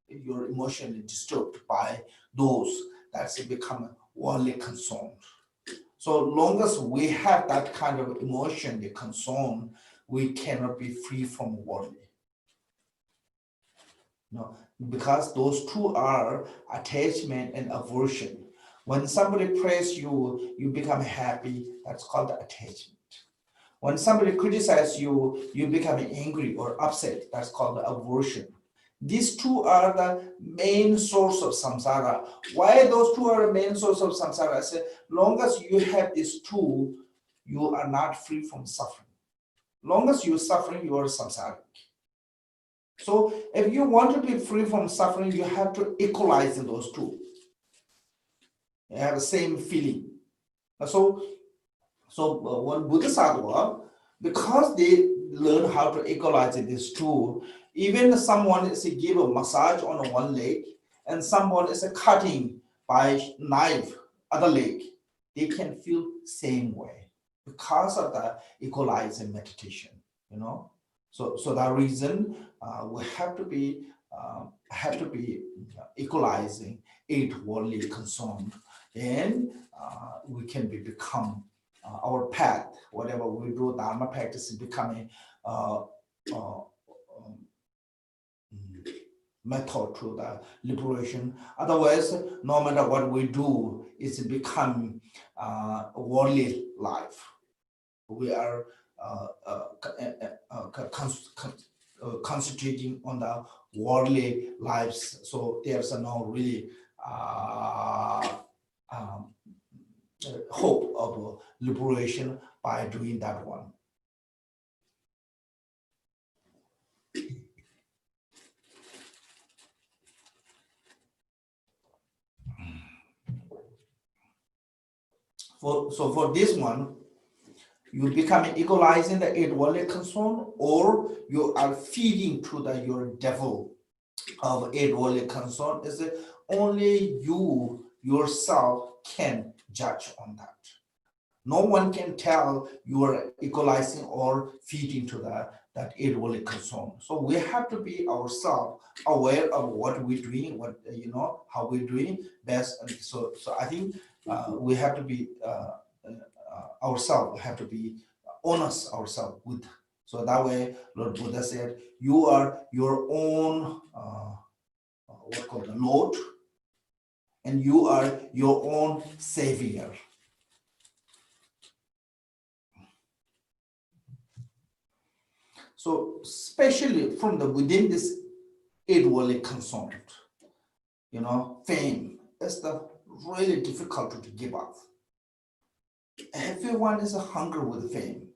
S2: your emotion disturbed by those that's become worldly concerned. So long as we have that kind of emotion, the concern, we cannot be free from worldly. No, because those two are attachment and aversion. When somebody praise you, you become happy. That's called attachment. When somebody criticizes you, you become angry or upset. That's called aversion. These two are the main source of samsara. Why those two are the main source of samsara? I say, long as you have these two, you are not free from suffering. Long as you're suffering, you are samsaric. So if you want to be free from suffering, you have to equalize those two. You have the same feeling. So one Bodhisattva, because they learn how to equalize these two, even someone is give a massage on one leg and someone is cutting by knife other leg, they can feel same way because of the equalizing meditation, you know. So that reason we have to be equalizing 8 worldly concern, and we can become our path, whatever we do, Dharma practice is becoming method to the liberation. Otherwise, no matter what we do, it's become worldly life. We are concentrating on the worldly lives, so there's no really hope of liberation by doing that one. For this one, you become equalizing the 8 worldly concern, or you are feeding to your devil of 8 worldly concern. Is it only you yourself can judge on that. No one can tell you are equalizing or feeding to that 8 worldly concern. So we have to be ourselves aware of what we're doing, what how we're doing best. So I think we have to be ourselves, have to be honest ourselves with. So that way, Lord Buddha said, you are your own what called the Lord, and you are your own savior. So especially from within this 8 worldly concern, fame is really difficult to give up. Everyone is hungry with fame.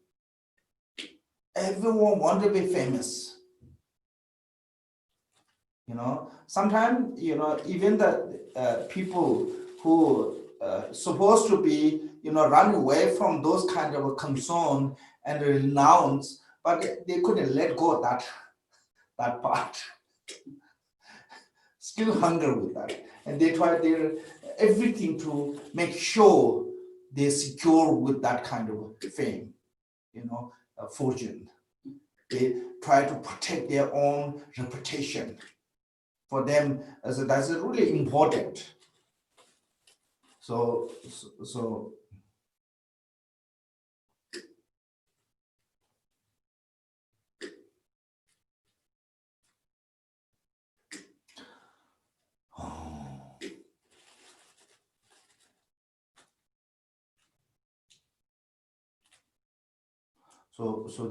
S2: Everyone wants to be famous. Sometimes, even the people who supposed to be, run away from those kind of concern and renounce, but they couldn't let go of that part. Still hunger with that. And they try everything to make sure they're secure with that kind of fame, fortune. They try to protect their own reputation. For them, that's really important. So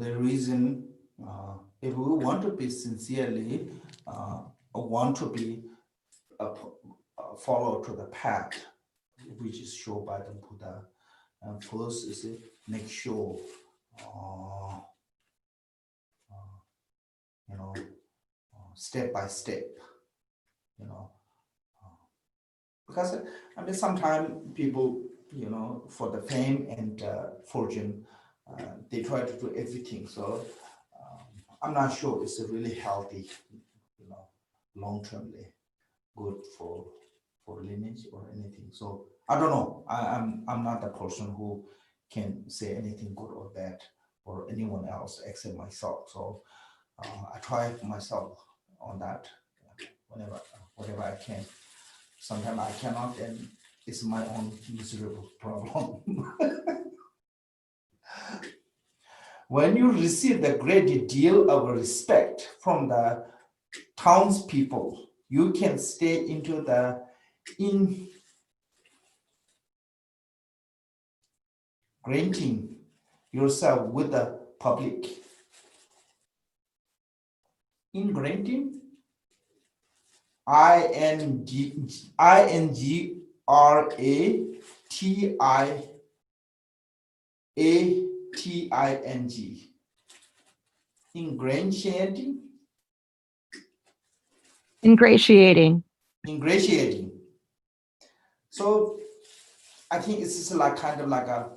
S2: the reason, if we want to be sincerely, want to be follow to the path which is shown by the Buddha, first is make sure step by step, because sometimes people, for the fame and fortune, they try to do everything. So I'm not sure it's really healthy, long-termly good for lineage or anything. So I don't know. I'm not the person who can say anything good or bad for anyone else except myself. So I try myself on that whenever I can. Sometimes I cannot, and It's my own miserable problem. When you receive the great deal of respect from the townspeople, you can stay into the granting yourself with the public. In granting, INGRATIATING. Ingratiating. Ingratiating. So I think it's just like kind of like a,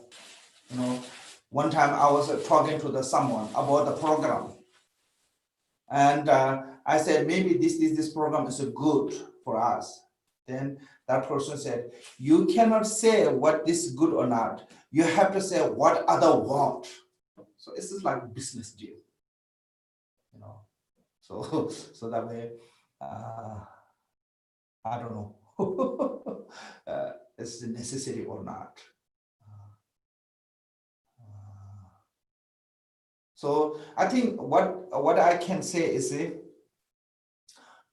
S2: one time I was talking to someone about the program. And I said, maybe this program is good for us. Then that person said, you cannot say what is good or not. You have to say what other want. So it's just like a business deal, So that way, I don't know, it's necessary or not. So I think what I can say is,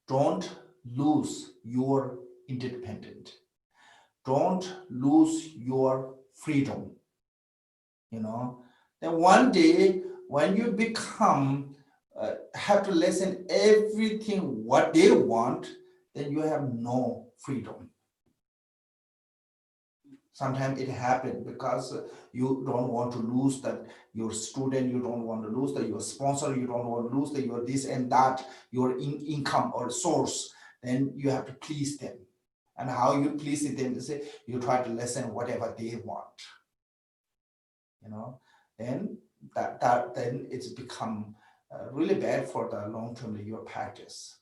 S2: don't lose your independence. Don't lose your freedom. Then one day when you become have to listen everything what they want, then you have no freedom. Sometimes it happens because you don't want to lose that your student, you don't want to lose that your sponsor, you don't want to lose that your this and that, your income or source. Then you have to please them. And how you please them is you try to listen whatever they want. Then then it's become really bad for the long term your practice.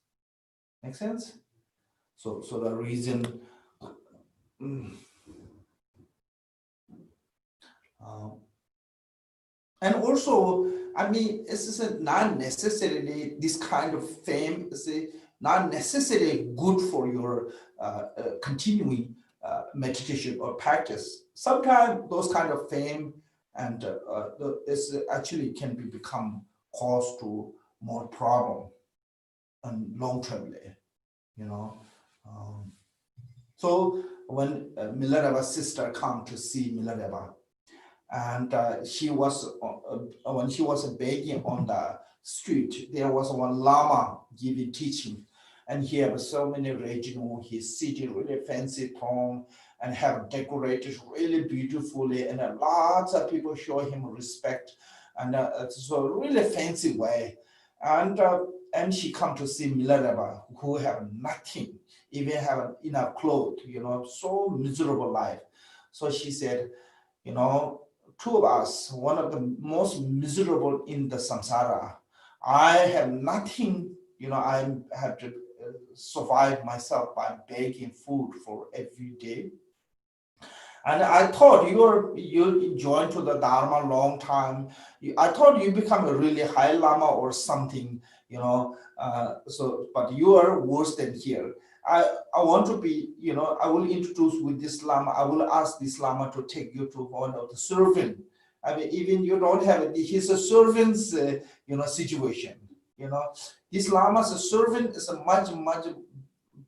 S2: Make sense? So the reason. And also, I mean, it's not necessarily this kind of fame is not necessarily good for your continuing meditation or practice. Sometimes those kind of fame and this actually can become cause to more problem and long termly, So when Milareva's sister come to see Milareva, and she was when she was begging on the street, there was one Lama giving teaching, and he had so many regional. He's sitting really fancy throne and have decorated really beautifully, and lots of people show him respect, and so really fancy way, and she come to see Milareva, who have nothing, even have enough clothes, so miserable life. So she said, two of us, one of the most miserable in the samsara. I have nothing, I have to survive myself by begging food for every day. And I thought you joined to the Dharma long time. I thought you become a really high Lama or something, but you are worse than here. I want to be, I will introduce with this Lama. I will ask this Lama to take you to one of the servant. I mean, even you don't have it. He's a servant's, situation. This Lama's servant is a much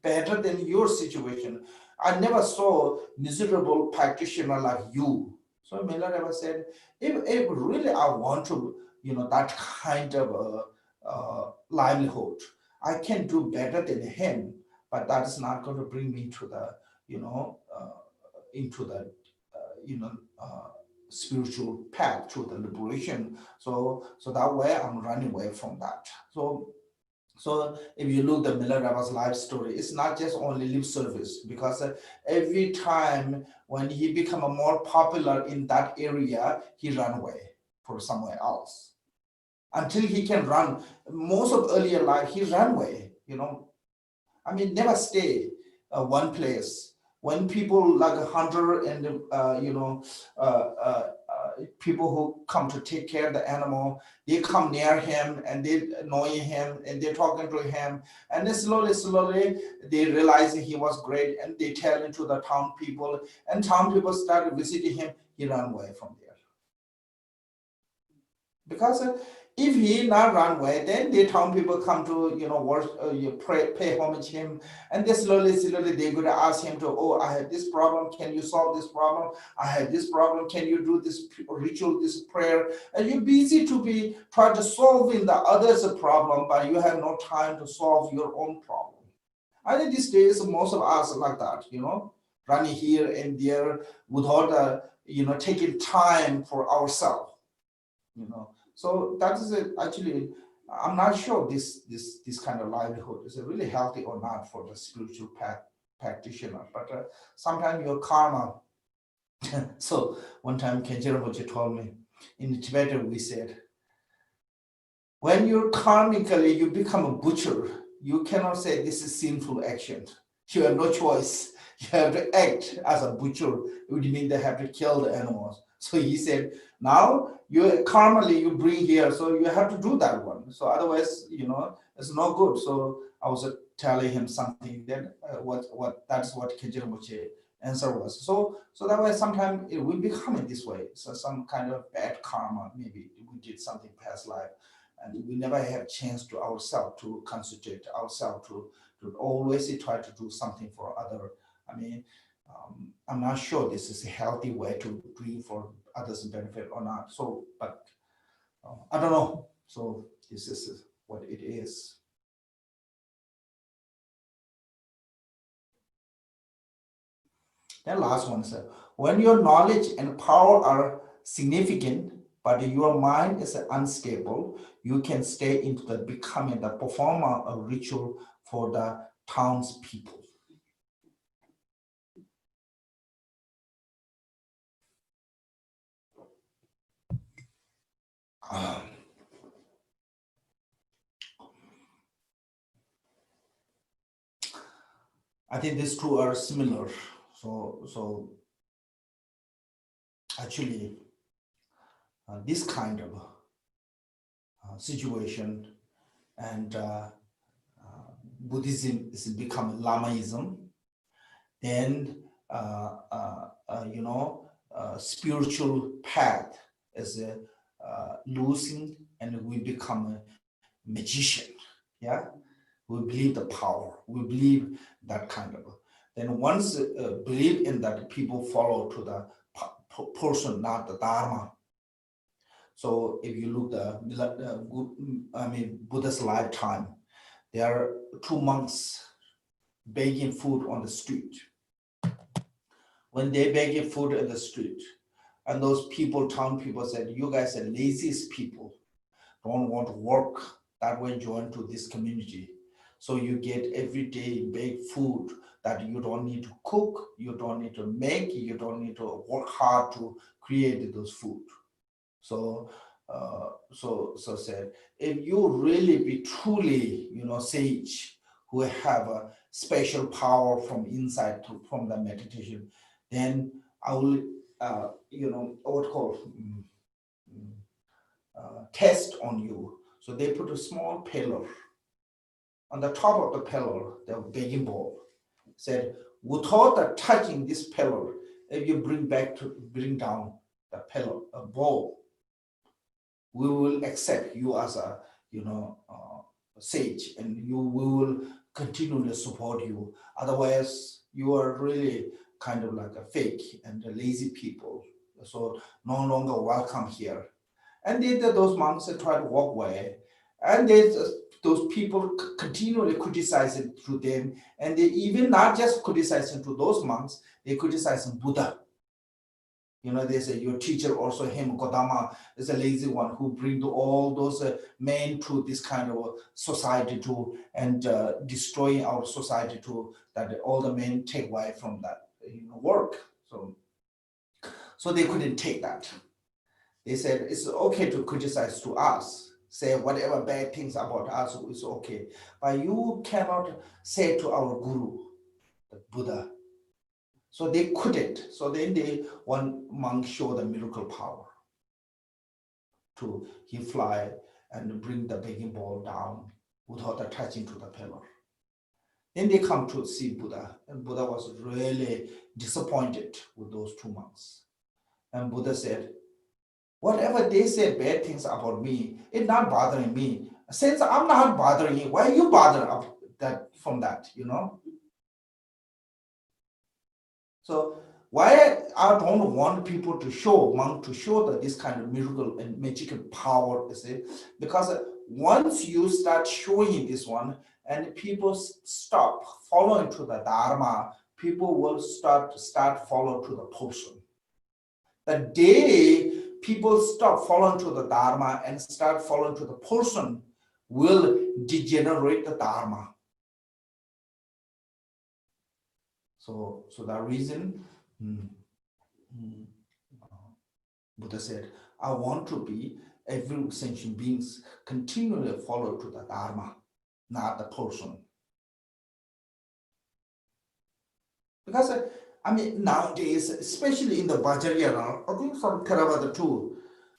S2: better than your situation. I never saw miserable practitioner like you. So Milareva said, if really I want to, that kind of livelihood, I can do better than him. But that is not going to bring me to the, into the, spiritual path to the liberation. So that way I'm running away from that. So if you look at Milareva's life story, it's not just only lip service, because every time when he become more popular in that area, he ran away for somewhere else. Until he can run, most of earlier life, he ran away, I mean, never stay one place. When people like 100 and, people who come to take care of the animal, they come near him and they annoy him and they're talking to him. And then slowly, they realize he was great and they tell it to the town people, and town people started visiting him. He ran away from there. Because if he not run away, then the town people come to worship, pay homage him, and they slowly they could ask him to, oh, I had this problem, can you solve this problem? I had this problem, can you do this ritual, this prayer? And you're busy to be trying to solving the others' problem, but you have no time to solve your own problem. I think these days most of us are like that, running here and there without taking time for ourselves, So that is actually, I'm not sure this kind of livelihood is really healthy or not for the spiritual practitioner. But sometimes your karma. So one time Khenpo Rinpoche told me, in Tibetan we said, when you're karmically, you become a butcher, you cannot say this is sinful action. You have no choice. You have to act as a butcher. It would mean they have to kill the animals. So he said, now you karmally you bring here, so you have to do that one. So otherwise, it's not good. So I was telling him something that that's what Khenpo Rinpoche answer was. So that way sometimes it will become this way. So some kind of bad karma, maybe we did something past life, and we never have a chance to ourselves to concentrate ourselves to always try to do something for other. I mean, I'm not sure this is a healthy way to do for others' benefit or not. So, but I don't know. So this is what it is. Then last one is, when your knowledge and power are significant, but your mind is unstable, you can stay into the becoming the performer of ritual for the townspeople. I think these two are similar. So actually, this kind of situation and Buddhism is become Lamaism. Then spiritual path is losing, and we become a magician. Yeah, we believe the power. We believe that kind of. Then once believe in that, people follow to the person, not the Dharma. So if you look Buddha's lifetime, there are 2 monks begging food on the street. When they begging food in the street, and those people, town people said, you guys are laziest people, don't want to work, that way join to this community. So you get every day beg food that you don't need to cook, you don't need to make, you don't need to work hard to create those food. So said, if you really be truly, sage, who have a special power from inside from the meditation, then I will, test on you. So they put a small pillar. On the top of the pillar, the begging bowl. Said, without touching this pillar, if you bring down the pillar, a bowl, we will accept you as a sage, and we will continually support you. Otherwise, you are really kind of like a fake and a lazy people, so no longer welcome here. And those monks try to walk away, and those people continually criticizing to them, and they even not just criticizing to those monks, they criticizing Buddha. They say your teacher also, him, Gautama, is a lazy one who bring to all those men to this kind of society to, and destroying our society to, that all the men take away from that work. So they couldn't take that. They said it's okay to criticize to us, say whatever bad things about us is okay, but you cannot say to our guru, the Buddha. So they couldn't. So then one monk showed the miracle power. to he fly and bring the begging bowl down without attaching to the pillar. Then they come to see Buddha, and Buddha was really disappointed with those two monks. And Buddha said, whatever they say bad things about me, it's not bothering me. Since I'm not bothering you, why are you bothered of that from that, you know? So why I don't want people to show, monk to show that this kind of miracle and magical power, you see, because once you start showing this one and people stop following to the Dharma, people will start follow to the person. The day people stop following to the Dharma and start following to the person will degenerate the Dharma. So that reason, Buddha said, I want to be every sentient beings continually follow to the Dharma, not the person. Because I mean, nowadays, especially in the Vajrayana, I think from Theravada too,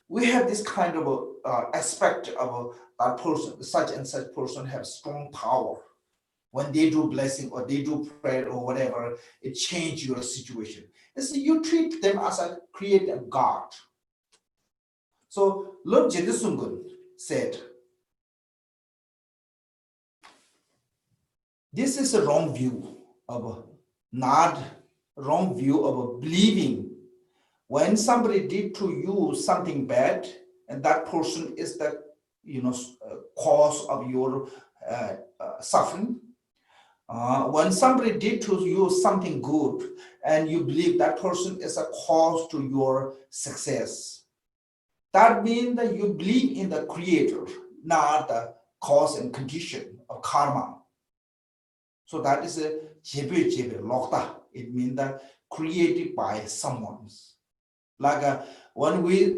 S2: we have this kind of aspect of that person, such and such person have strong power. When they do blessing or they do prayer or whatever, it changes your situation. It's, you treat them as a created God. So Lord Jedasungun said, this is a wrong view of believing. When somebody did to you something bad, and that person is the cause of your suffering. When somebody did to you something good, and you believe that person is a cause to your success, that means that you believe in the creator, not the cause and condition of karma. So that is a jebe lokta. It means that created by someone. Like when we,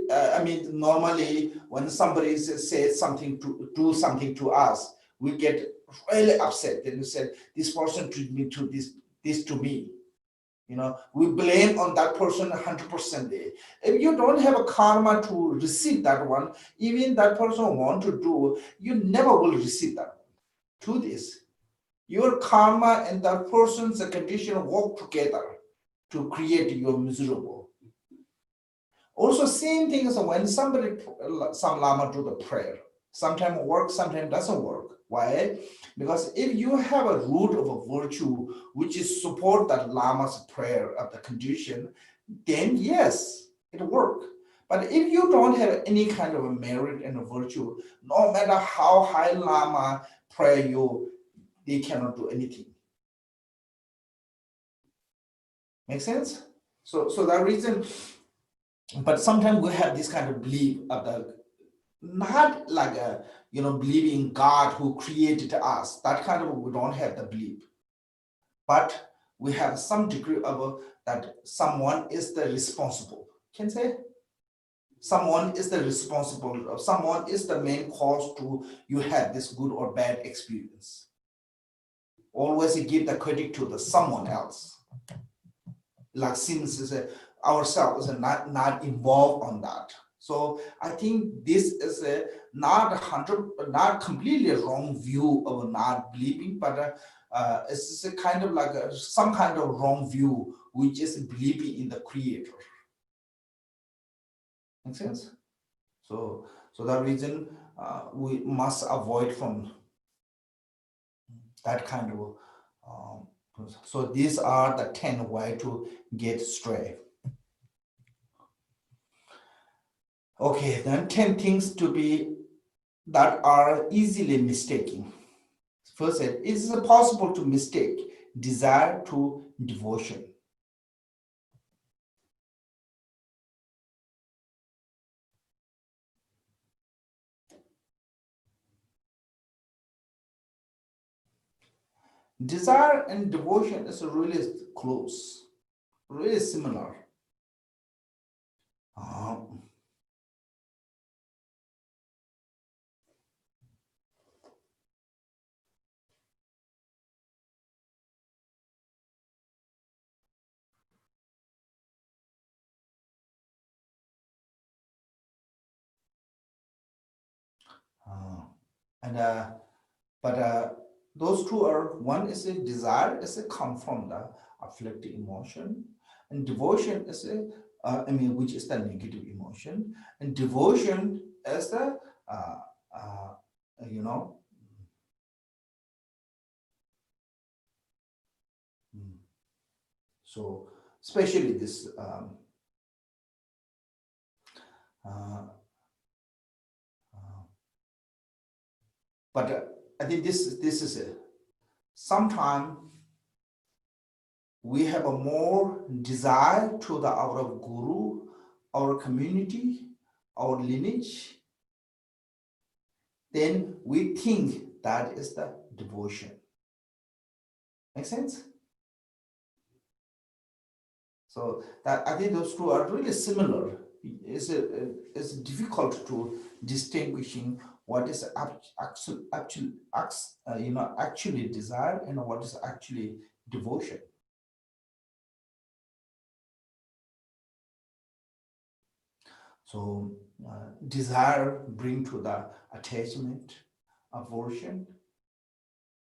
S2: normally when somebody says something to do something to us, we get really upset. Then we say, this person treated me to this to me. We blame on that person 100%. If you don't have a karma to receive that one, even that person want to do, you never will receive that to this. Your karma and that person's condition work together to create your miserable. Also, same thing as when some Lama do the prayer. Sometimes work, sometimes doesn't work. Why? Because if you have a root of a virtue which is support that Lama's prayer of the condition, then yes, it work. But if you don't have any kind of a merit and a virtue, no matter how high Lama pray you, they cannot do anything. Make sense? So that reason, but sometimes we have this kind of belief of the, not like a, believing in God who created us. That kind of, we don't have the belief. But we have some degree of that someone is the responsible. Can say? Someone is the responsible, someone is the main cause to you have this good or bad experience. Always give the credit to the someone else. Like since ourselves are not involved on that. So I think this is a not completely wrong view of not believing, but it's a kind of like some kind of wrong view, which is believing in the creator. Make sense? So that reason we must avoid from that kind of. So these are the 10 ways to get stray. Okay, then 10 things to be that are easily mistaken. First, is it possible to mistake desire to devotion? Desire and devotion is really close, really similar. But those two are, one is a desire, is a come from the afflicted emotion, and devotion is which is the negative emotion, and devotion is the you know. So especially this but I think this is a sometime we have a more desire to our guru, our community, our lineage, then we think that is the devotion. Make sense? So that I think those two are really similar. It's difficult to distinguishing what is actually desire and what is actually devotion. So desire bring to the attachment, aversion,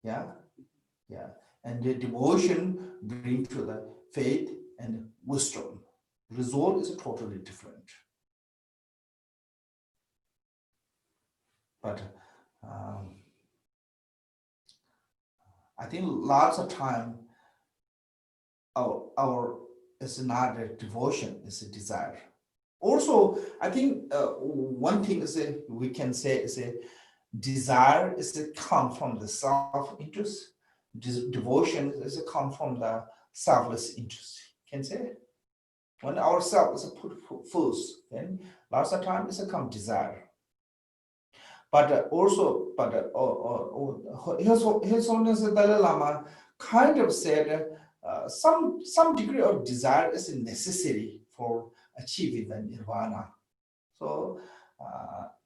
S2: yeah, and the devotion bring to the faith and wisdom. Result is totally different. But I think lots of time our is not a devotion, it's a desire. Also, I think one thing is we can say is a desire is a come from the self-interest. Devotion is a come from the selfless interest. Can say when ourselves is put first, then lots of time it's a come desire. But also, His Holiness the Dalai Lama kind of said some degree of desire is necessary for achieving the nirvana. So,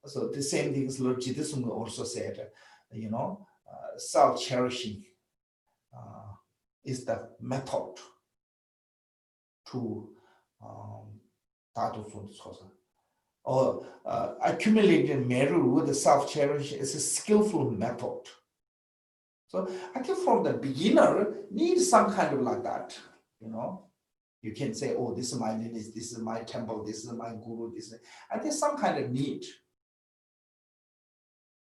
S2: so the same things Lord Jidasungha also said, self-cherishing is the method to or accumulating merit with the self-cherish is a skillful method. So I think from the beginner needs some kind of like that, You can say, oh, this is my lineage, this is my temple, this is my guru, this is, I think some kind of need.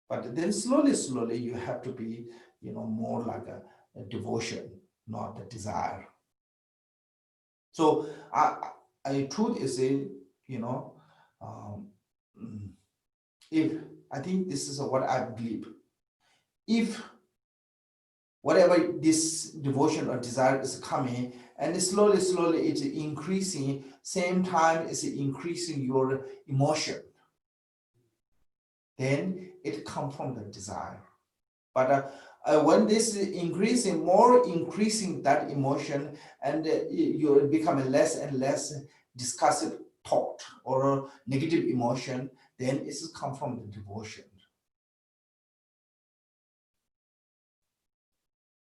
S2: But then slowly you have to be, more like a devotion, not a desire. So I truth is if I think this is what I believe, if whatever this devotion or desire is coming, and slowly it's increasing, same time it's increasing your emotion, then it comes from the desire. But when this is increasing, more increasing that emotion, and you become less and less discussive thought or negative emotion, then it's come from the devotion.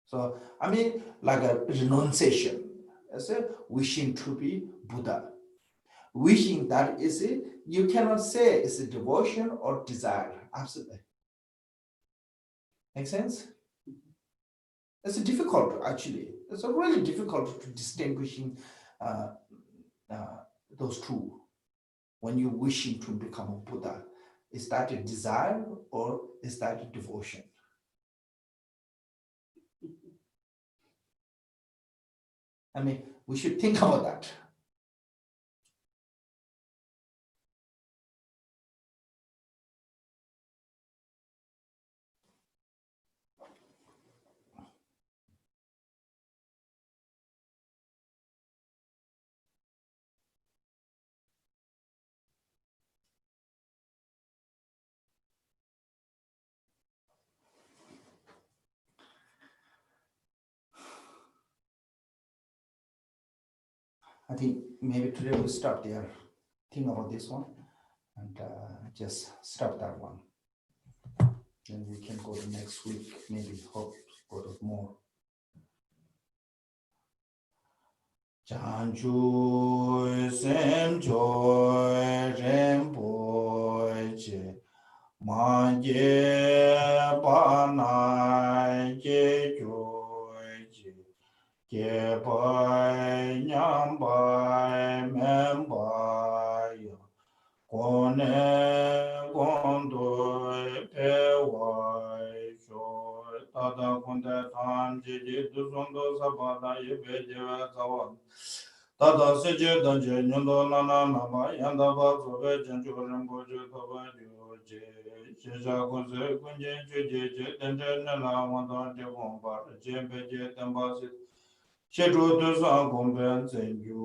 S2: So, I mean, like a renunciation, as a wishing to be Buddha. Wishing that is it, you cannot say it's a devotion or desire, absolutely. Make sense? It's difficult, actually. It's really difficult to distinguishing those two. When you're wishing to become a Buddha, is that a desire or is that a devotion? I mean, we should think about that. I think maybe today we'll stop there. Think about this one and just stop that one. Then we can go to next week, maybe hope go to more. Chanchu sem joy Rinpoche,
S1: je ba na je jo je je ba nyam ba mem ba yo kone gondo pe wa sho tada konde tan je je du zondo sabada ye be je wa Tata seje danje nyundo nana nama yanda ba zobe janju rinpoche toba je shesha kunse kunje je tende nana wanda de gomba jembe je temba sit shetu tu san gomben zengyu